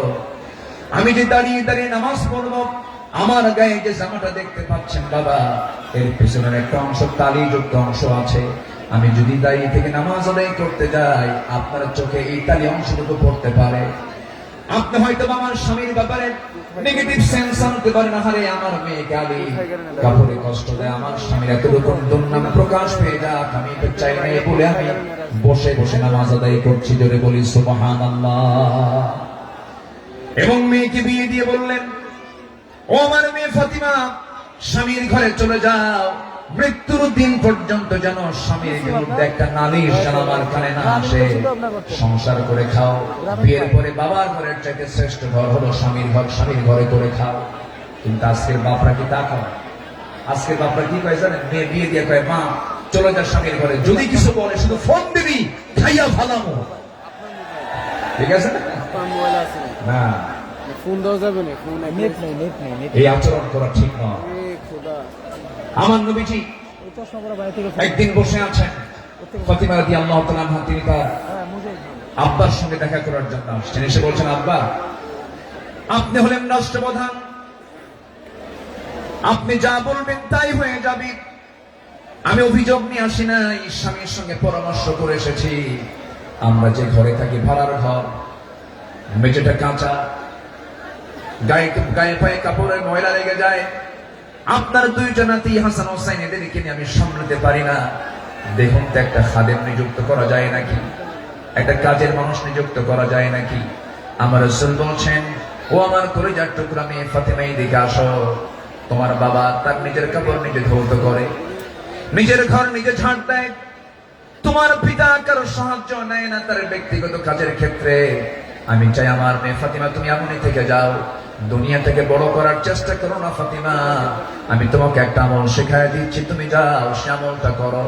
আমি যে দাঁড়িয়ে দাঁড়িয়ে নামাজ পড়বো, আমার গায়ে যে জামাটা দেখতে পাচ্ছেন বাবা, এর পিছনের একটা অংশ তালিযুক্ত অংশ আছে। আমি যদি দাঁড়িয়ে থেকে নামাজ আদায় করতে যাই, আপনার চোখে এই তালি অংশটুকু পড়তে পারে। আপনি হয়তো আমার স্বামীর ব্যাপারে নেগেটিভ সেন্স আনতে পারেন, আরে আমার মেয়ে গালি কাপড়ে কষ্ট দেয়, আমার স্বামীর এতটুকু দুর্নাম প্রকাশ পেয়ে যাক, আমি তো চাই না বলে আমি বসে বসে নামাজ আদায় করছি। জোরে বলি সুবহানাল্লাহ। এবং মেয়েকে বিয়ে দিয়ে বললেন, ও আমার মেয়ে ফাতিমা, স্বামীর ঘরে চলে যাও, মৃত্যুর দিন পর্যন্ত যেন স্বামীর বিরুদ্ধে একটা নালিশ যেন আমার কানে না আসে। সংসার করে খাও। বিয়ের পরে বাবার ঘরের চাইতে শ্রেষ্ঠ ঘর হলো স্বামীর ঘর, স্বামীর ঘরে করে খাও। কিন্তু আজকের বাপরা কি তা খাও? আজকের বাপরা কি কয় জানেন? মেয়ে বিয়ে দিয়ে কয়, মা চলে যা স্বামীর ঘরে, যদি কিছু বলে শুধু ফোন দিবি, খাইয়া ভালামো। ঠিক আছে না? ফোন দেওয়া যাবে না, ফোন নেট নেই। এই আচরণ করা ঠিক নয়। আমার নবীজি একদিন বসে আছেন, ফাতিমা রাদিয়াল্লাহু তাআলা আনহা, তিনি তার আব্বার সঙ্গে দেখা করার জন্য আসছেন। এসে বলছেন, আব্বা, আপনি হলেন রাষ্ট্রপ্রধান, আপনি যা বলবেন তাই হয়ে যাবে। আমি অভিযোগ নিয়ে আসি নাই, স্বামীর সঙ্গে পরামর্শ করে এসেছি। আমরা যে ঘরে থাকি ভাড়ার ঘর, মেঝেটা কাঁচা, গায়ে পায়ে কাপড়ের ময়লা লেগে যায়। আপনার 2 জনাতি হাসান হোসেন, এদেরকে নিয়ে আমি সামলাতে পারি না। দেখুন তো একটা খাদেম নিযুক্ত করা যায় নাকি, একটা কাজের মানুষ নিযুক্ত করা যায় নাকি। আমার রাসূল বলছেন, ও আমার কলিজার টুকরা মেয়ে ফাতিমা, এদিকে আসো। তোমার বাবা তার নিজের কাপড় নিজে ধৌত করে, নিজের ঘর নিজে ঝাড় দেয়। তোমার পিতা কারো সাহায্য নেয় না তার ব্যক্তিগত কাজের ক্ষেত্রে। আমি চাই আমার মেয়ে ফাতিমা, তুমি এমনই থেকে যাও, দুনিয়া থেকে বড় করার চেষ্টা করো না ফাতিমা। আমি তোমাকে একটা আমল শেখায় দিচ্ছি, তুমি যাও সে আমলটা করো।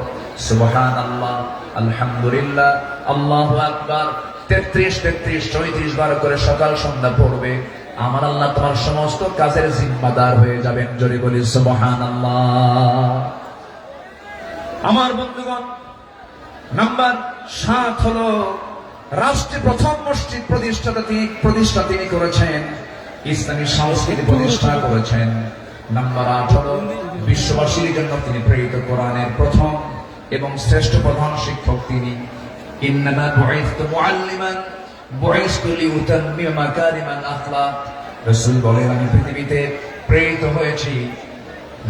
সুবহানাল্লাহ, আলহামদুলিল্লাহ, আল্লাহু আকবার। 33 33 34 বার করে সকাল সন্ধ্যা পড়বে, আমার আল্লাহ তোমার সমস্ত কাজের জিম্মাদার হয়ে যাবেন। জোরে বলি সুবহানাল্লাহ। আমার বন্ধুগণ, নাম্বার 7 হলো রাষ্ট্রে প্রথম মসজিদ প্রতিষ্ঠা তিনি করেছেন, ইসলামী সংস্কৃতি প্রতিষ্ঠা করেছেন। নাম্বার 8 হলো বিশ্ববাসীর জন্য তিনি প্রেরিত কোরআনের প্রথম এবং শ্রেষ্ঠ প্রধান শিক্ষক তিনি। ইন্নামা বুইসতু মুআল্লিমান বুইসতু লিউতাম্মিমা মাকারিমাল আখলাক। রাসূল বলেন, আমি পৃথিবীতে প্রেরিত হয়েছি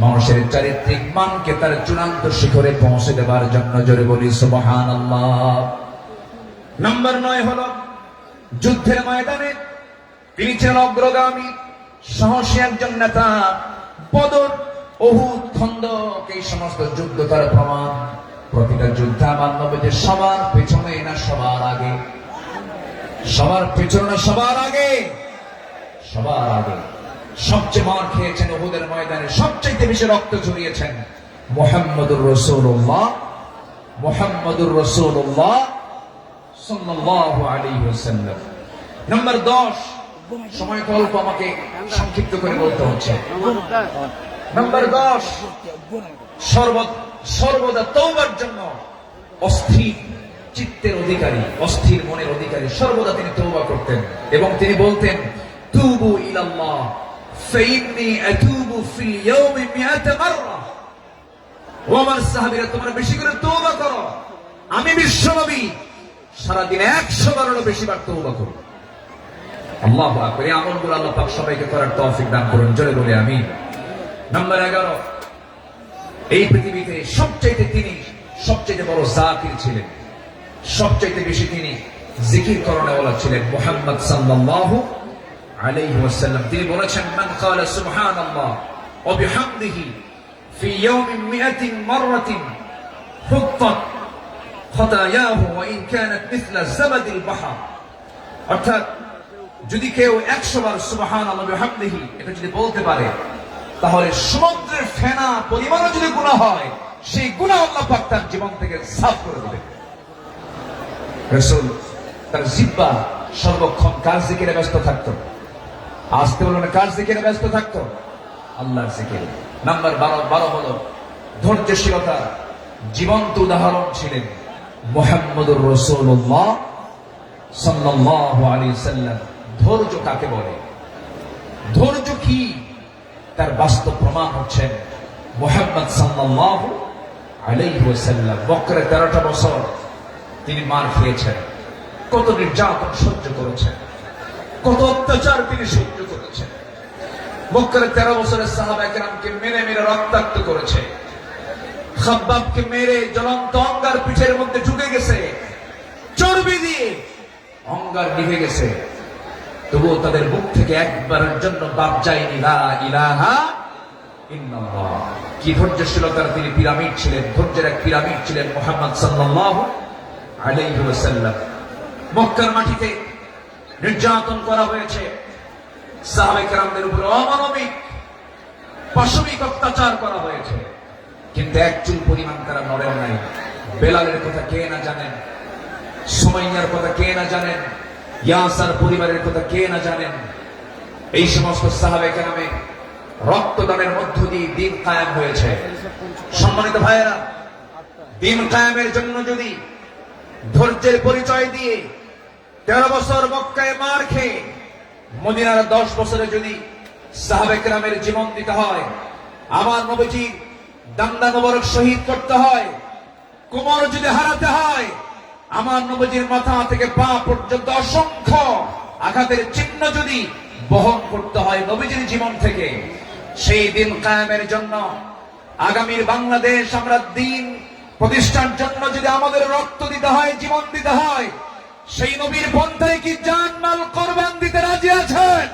মানুষের চারিত্রিক মানকে তার চূড়ান্ত শিখরে পৌঁছে দেবার জন্য। জোরে বলি সুবহানাল্লাহ। নাম্বার 9 হলো যুদ্ধের ময়দানে তিনি ছিলেন অগ্রগামী, সাহসী একজন নেতা। বদর, উহুদ, খন্দক, এই সমস্ত যুদ্ধ তার প্রমাণ। প্রতিটা যুদ্ধে আমার নবীজি সবার পেছনে না সবার আগে, সবার পেছনে না সবার আগে, সবার আগে। সবচেয়ে মার খেয়েছেন উহুদের ময়দানে, সবচেয়ে বেশি রক্ত ঝরিয়েছেন মুহাম্মদুর রাসূলুল্লাহ, মুহাম্মদুর রাসূলুল্লাহ সাল্লাল্লাহু আলাইহি ওয়াসাল্লাম। নাম্বার 10, সময় অল্প, আমাকে সংক্ষিপ্ত করে বলতে হচ্ছে। নাম্বার 10, সর্বদা তওবার জন্য অস্থির চিত্তের অধিকারী, অস্থির মনের অধিকারী। সর্বদা তিনি তওবা করতেন এবং তিনি বলতেন, তুবু ইলাল্লাহ ফাইন্নী আতুবু ফিল ইয়াউমি 100 মাররা। ও আমার সাহাবীরা, তোমরা বেশি করে তওবা করো, আমি বিশ্বনবী সারাদিন 100 বারেরও বেশি বার তওবা করো। আল্লাহু আকবার। এই আমলগুলো আল্লাহ পাক সবাইকে করার তৌফিক দান করুন। জোরে বলি আমিন। নাম্বার 11, এই পৃথিবীতে তিনি সবচেয়ে বড় জাকির ছিলেন, সবচেয়ে বেশি তিনি জিকির করনেওয়ালা ছিলেন মুহাম্মদ সাল্লাল্লাহু আলাইহি ওয়াসাল্লাম। তিনি বলেছেন, মান ক্বালা সুবহানাল্লাহ ওয়া বিহামদিহি ফি ইয়াউমিন 100 মাররাতিন হুত্তাত খাতায়াহু ওয়া ইন কানাত মিছলা জাবাদিল বাহর। অর্থাৎ যদি কেউ 100 বার সুবহানাল্লাহ ওয়া বিহামদিহি এটা যদি বলতে পারে, তাহলে সমুদ্রের ফেনা পরিমাণও যদি গুনাহ হয়, সেই গুনাহ আল্লাহ পাক তার জীবন থেকে সাফ করে দিবেন। রাসূল তার জিহ্বা সর্বক্ষণ কার জিকিরে ব্যস্ত থাকতো? আসতে বলুন, কার জিকিরে ব্যস্ত থাকতো? আল্লাহর জিকিরে। নাম্বার 12 হলো ধৈর্যশীলতার জীবন্ত উদাহরণ ছিলেন মুহাম্মদুর রাসূলুল্লাহ সাল্লাল্লাহু আলাইহি ওয়াসাল্লাম। ধৈর্য কাকে বলে, ধৈর্য কি, তার বাস্তব প্রমাণ হচ্ছেন মুহাম্মদ সাল্লাল্লাহু আলাইহি ওয়াসাল্লাম। বকরে 13টা বছর তিনি মার খেয়েছেন, কত নির্যাতন সহ্য করেছেন, কত অত্যাচার তিনি সহ্য করেছেন। বকরে 13 বছরের সাহাবায়ে কেরামকে মেরে মেরে রক্তাক্ত করেছে। খাব্বাবকে মেরে জ্বলন্ত অঙ্গার পিঠের মধ্যে ঢুকে গেছে, চর্বি দিয়ে অঙ্গার নিভে গেছে, তবুও তাদের মুখ থেকে একবারের জন্য বাপ যায়নি লা ইলাহা ইল্লাল্লাহ। কি ধৈর্যশীলতার তিনি পিরামিড ছিলেন, ধৈর্যের এক পিরামিড ছিলেন মুহাম্মদ সাল্লাল্লাহু আলাইহি ওয়াসাল্লাম। মক্কার মাটিতে নির্যাতন করা হয়েছে, সাহাবায়ে কেরামদের উপর অমানবিক পাশবিক অত্যাচার করা হয়েছে, কিন্তু এক চুল পরিমাণ তারা নড়েন নাই। বেলালের কথা কে না জানেন, সুমাইয়ার কথা কে না জানেন, ইয়াসার পরিবারের কথা কে না জানেন। এই সমস্ত সাহাবায়ে কেরামে রক্তদানের মধ্য দিয়ে দিন কায়েম হয়েছে। সম্মানিত ভাইয়েরা, দিন কায়েমের জন্য যদি ধৈর্যের পরিচয় দিয়ে 13 বছর মক্কায় মার খেয়ে মদিনার 10 বছরে যদি সাহাবায়ে কেরামের জীবন দিতে হয়, আমার নবীজির দান্দা মোবারক শহীদ করতে হয়, কোমর যদি হারাতে হয়, আমার নবীজির মাথা থেকে পা পর্যন্ত অসংখ্য আঘাতের চিহ্ন যদি বহন করতে হয় নবীজির জীবন থেকে, সেই দিন কায়েমের জন্য, আগামীর বাংলাদেশ আমরা দিন প্রতিষ্ঠার জন্য যদি আমাদের রক্ত দিতে হয়, জীবন দিতে হয়, সেই নবীর পন্থায় কি জান মাল কোরবান দিতে রাজি আছেন?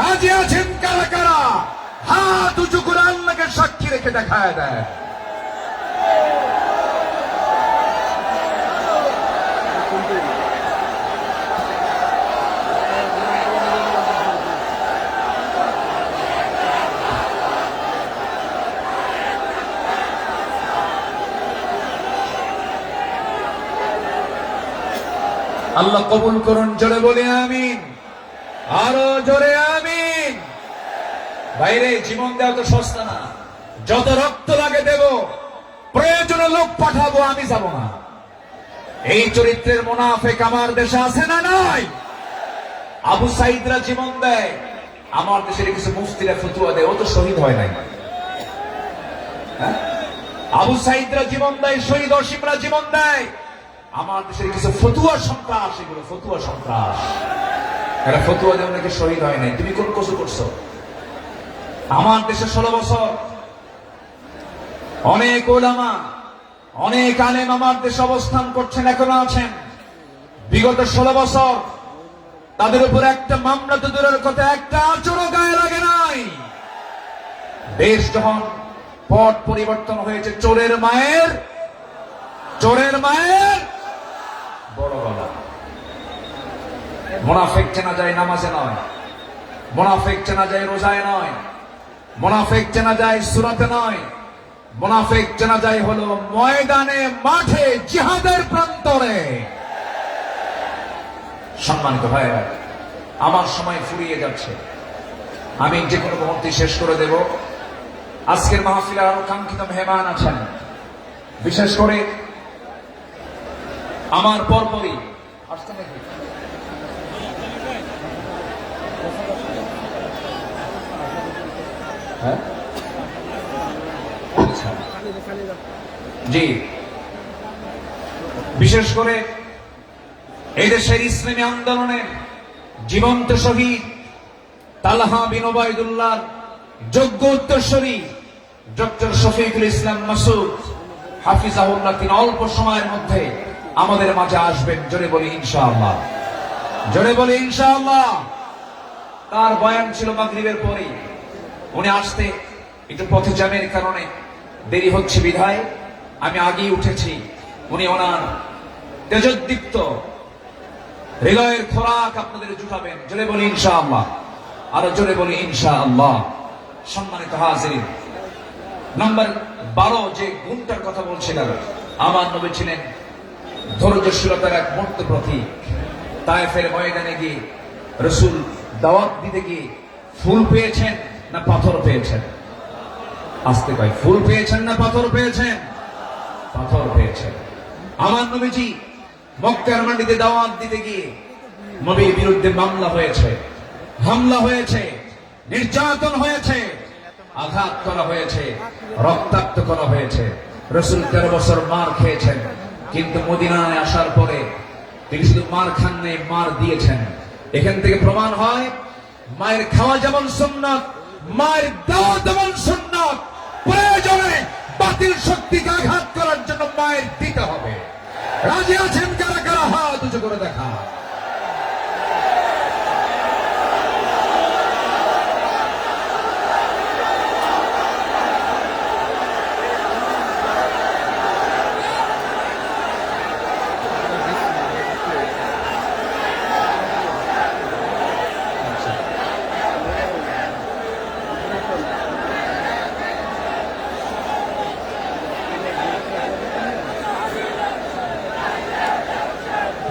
রাজি আছেন কারা কারা? হাত উঁচু করে আল্লাহকে সাক্ষী রেখে দেখায় দেয়। আল্লাহ কবুল করুন, জোরে বলি আমিন, আরো জোরে আমিন। বাইরে জীবন দেওয়া তো সস্তা না, যত রক্ত লাগে দেব, প্রয়োজনে লোক পাঠাবো, আমি যাব না। এই চরিত্রের মুনাফিক আমার দেশে আছে না নাই? আবু সাইদরা জীবন দেয়, আমার দেশের কিছু মুফতিরা ফতুয়া দেয়, ও তো শহীদ হয় নাই। হ্যাঁ? আবু সাইদরা জীবন দেয়, শহীদ অসীমরা জীবন দেয়, আমার দেশের কিছু ফতুয়া সন্ত্রাস, এগুলো ফতুয়া সন্ত্রাস, এরা ফতুয়া দেয়, অনেকে শহীদ হয় নাই। তুমি কোন কসু করছো? আমার দেশে 16 বছর অনেক ওলামা, অনেক আলেম আমার দেশে অবস্থান করছেন, এখনো আছেন। বিগত 16 বছর তাদের উপর একটা মামলা তো দূরের কথা, একটা আচরও গায়ে লাগে নাই। দেশ যখন পট পরিবর্তন হয়েছে, চোরের মায়ের বড় গলা। মুনাফিক চেনা যায় নামাজে নয়, মুনাফিক চেনা যায় রোজায় নয়, মুনাফিক চেনা যায় সূরাতে নয়, মুনাফিক চেনা যায় হলো ময়দানে, মাঠে, জিহাদের প্রান্তরে। সম্মানিত ভাইরা, আমার সময় ফুরিয়ে যাচ্ছে, আমি যে কোনো মুহূর্তে শেষ করে দেব। আজকের মাহফিলে আরো কাঙ্ক্ষিত মেহমান আছেন, বিশেষ করে আমার পরপরই আসতে নাকি হ্যাঁ? আচ্ছা। জি, বিশেষ করে এই দেশের ইসলামী আন্দোলনের জীবন্ত শহীদ তালহা বিন ওবায়দুল্লাহর যোগ্য উত্তরসূরি ডক্টর শফিকুল ইসলাম মাসুদ হাফিজাহুল্লাহ, তিনি অল্প সময়ের মধ্যে আমাদের মাঝে আসবেন। জোরে বলি ইনশাআল্লাহ, জোরে বলি ইনশাআল্লাহ। তার বয়ান ছিল মাগরিবের পরেই, উনি আসতে একটু পথে জ্যামের কারণে দেরি হচ্ছে বিধায় আমি আগেই উঠেছি। উনি ওনার তেজোদ্দীপ্ত হৃদয়ের খোরাক আপনাদের জুটাবেন। জোরে বলি ইনশাআল্লাহ, আরো জোরে বলি ইনশাআল্লাহ। সম্মানিত হাজিরিন, নাম্বার 12 যে গুণটার কথা বলছিলাম, আমার নবী ছিলেন ধৈর্যশীলতার এক মূর্ত প্রতীক। তায়েফের ময়দানে গিয়ে রাসূল দাওয়াত দিতে গিয়ে ফুল পেয়েছেন না পাথর পেয়েছেন? আসতে কয়, ফুল পেয়েছেন না পাথর পেয়েছেন? পাথর পেয়েছেন। আমার নবীজি মক্কার মাটিতে দাওয়াত দিতে গিয়ে নবীর বিরুদ্ধে মামলা হয়েছে, হামলা হয়েছে, নির্যাতন হয়েছে, আঘাত করা হয়েছে, রক্তাক্ত করা হয়েছে। রাসূল 13 বছর মার খেয়েছেন, কিন্তু মদিনায় আসার পরে তিনি শুধু মার খান নাই, মার দিয়েছেন। এখান থেকে প্রমাণ হয় মায়ের খাওয়া যেমন সুন্নাত, মায়ের দেওয়া যেমন সুন্নাত। প্রয়োজনে বাতিল শক্তিকে আঘাত করার জন্য মায়ের দিতে হবে। রাজি আছেন কারা কারা? হাত উঁচু করে দেখা।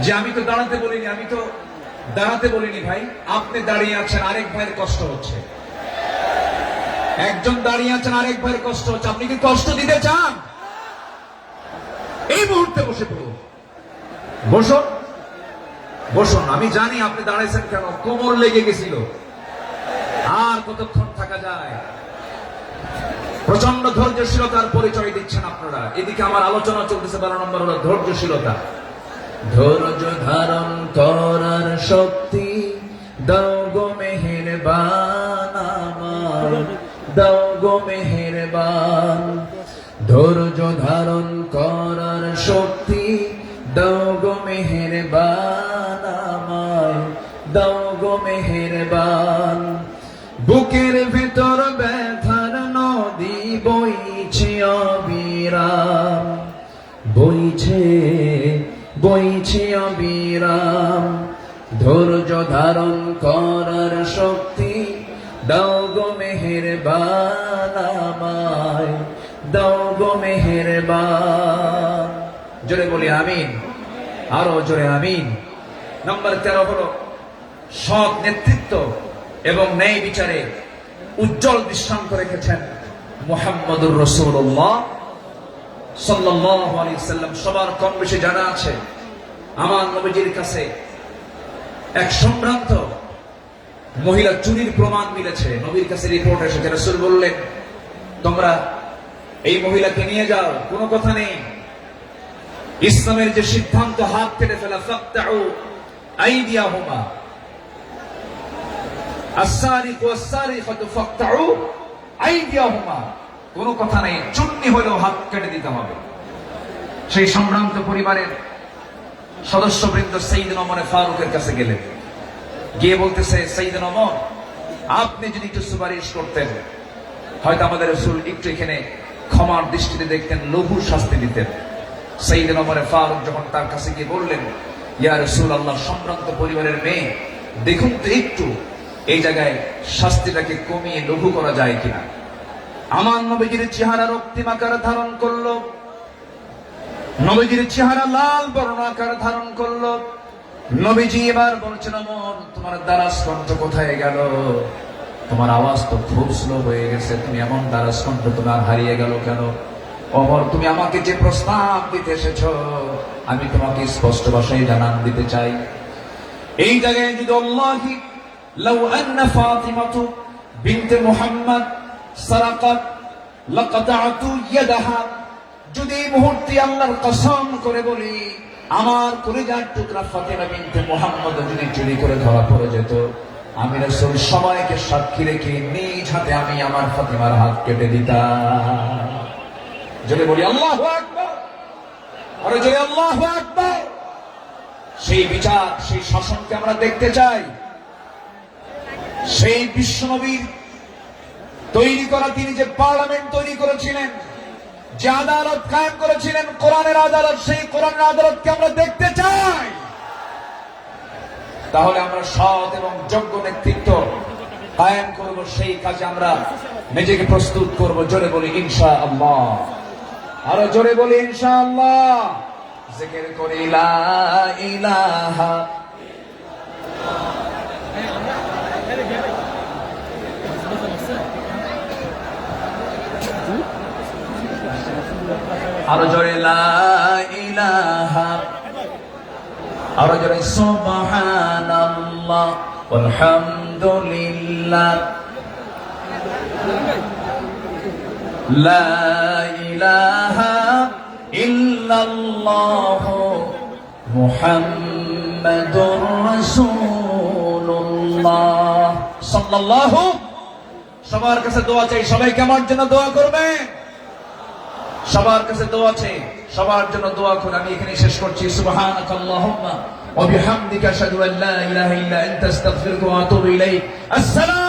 যে আমি তো দাঁড়াতে বলিনি, আমি তো দাঁড়াতে বলিনি ভাই, আপনি দাঁড়িয়ে আছেন, আরেক ভাইয়ের কষ্ট হচ্ছে। একজন দাঁড়িয়ে আছেন, আরেক ভাইয়ের কষ্ট হচ্ছে। আপনি কি কষ্ট দিতে চান? এই মুহূর্তে বসে পড়ুন, বসুন, বসুন। আমি জানি আপনি দাঁড়াইছেন কেন, কোমর লেগে গেছিল। আর কতক্ষণ থাকা যায়? প্রচন্ড ধৈর্যশীলতার পরিচয় দিচ্ছেন আপনারা। এদিকে আমার আলোচনা চলতেছে, 12 নম্বর হলো ধৈর্যশীলতা। ধৈর্য ধারণ করার শক্তি দাও গো মেহেরবান আমার, দাও গো মেহেরবান। ধৈর্য ধারণ করার শক্তি দাও গো মেহেরবান আমার, দাও গো মেহেরবান। বুকের ভেতর ব্যথার নদী বইছে অবিরাম, বইছে বইছে অবিরাম। ধৈর্য ধারণ করার শক্তি দাও গো মেহেরবান আমায়, দাও গো মেহেরবান। জোরে বলি আমিন, আরো জোরে আমিন। নম্বর 13 হলো সৎ নেতৃত্ব এবং ন্যায় বিচারে উজ্জ্বল দৃষ্টান্ত রেখেছেন মুহাম্মদুর রাসূলুল্লাহ সাল্লাল্লাহু আলাইহি ওয়াসাল্লাম। সবার কম বেশি জানা আছে আমার নবীজির কাছে এক সম্ভ্রান্ত মহিলা চুরির প্রমাণ মিলেছে। নবীর কাছে রিপোর্ট এসেছে, রাসূল বললেন তোমরা এই মহিলাকে নিয়ে যাও, কোনো কথা নেই। ইসলামের যে সিদ্ধান্ত হাত কেটে ফেলা, ফাকতাউ আইদিয়াহুমা আস-সারিকু ওয়াস-সারিকাতু ফাকতাউ আইদিয়াহুমা, কোনো কথা নেই, চুন্নি হলেও হাত কেটে দিতে হবে। সেই সম্ভ্রান্ত পরিবারের সদস্যবৃন্দ সাইয়েদনা ওমর ফারুকের কাছে গেলেন, গিয়ে বলতেছে সাইয়েদনা ওমর আপনি যদি একটু সুপারিশ করতেন হয়তো আমাদের রাসূল একটু এখানে ক্ষমার দৃষ্টিতে দেখতেন, লঘু শাস্তি দিতেন। সাইয়েদনা ওমর ফারুক যখন তার কাছে গিয়ে বললেন ইয়া রাসূলুল্লাহ, সম্ভ্রান্ত পরিবারের মেয়ে, দেখুন তো একটু এই জায়গায় শাস্তিটাকে কমিয়ে লঘু করা যায় কিনা। আমার নবীজির চেহারা রক্তিম আকার ধারণ করলো, নবীজির চেহারা লাল বর্ণ আকার ধারণ করলো। নবীজি এবার বলছেন ওমর তোমার দারাজ কণ্ঠ কোথায় গেল? তোমার আওয়াজ তো খুব স্লো হয়ে গেছে, তুমি এমন দারাজ কণ্ঠ তোমার হারিয়ে গেল কেন? ওমর তুমি আমাকে যে প্রস্তাব দিতে এসেছো আমি তোমাকে স্পষ্ট ভাষায় জানান দিতে চাই। এই জায়গায় যদি আল্লাহি লাউ আন্না ফাতিমাতু বিনতে মুহাম্মদ সারাকাত লাকাতাতু ইয়াদাহা, যদি এই মুহূর্তে আল্লাহর কসম করে বলি আমার কলিজার টুকরা ফাতিমা বিনতে মুহাম্মদ যদি চুরি করে ধরা পড়ে যেত, আমি রাসূল সবাইকে সাক্ষী রেখে নিজ হাতে আমি আমার ফাতিমার হাত কেটে দিতাম। যদি বলি আল্লাহু আকবার, আরে যদি আল্লাহু আকবার। সেই বিচার, সেই শাসনকে আমরা দেখতে চাই। সেই বিশ্বনবীর তৈরি করা, তিনি যে পার্লামেন্ট তৈরি করেছিলেন, যে আদালত কায়েম করেছিলেন, কোরআনের আদালত, সেই কোরআনের আদালতকে আমরা দেখতে চাই। তাহলে আমরা সৎ এবং যোগ্য নেতৃত্ব কায়েম করব, সেই কাজে আমরা নিজেকে প্রস্তুত করব। জোরে বলি ইনশাআল্লাহ, আরো জোরে বলি ইনশাআল্লাহ। জিকির করি লা ইলাহা, আরো জোরে লা ইলাহা, আরো জোরে সুবহানাল্লাহ আলহামদুলিল্লাহ, লা ইলাহা ইল্লাল্লাহ মুহাম্মাদুর রাসূলুল্লাহ সাল্লাল্লাহু। সবার কাছে দোয়া চাই, সবাইকে আমার জন্য দোয়া করবেন। সবার কাছে দোয়া চাই, সবার জন্য দোয়া করে আমি এখানে শেষ করছি। সুবহানাকাল্লাহুম্মা ওয়া বিহামদিকা আশহাদু আল্লা ইলাহা ইল্লা আনতা আস্তাগফিরুকা ওয়া আতুবু ইলাইক। আসসালামু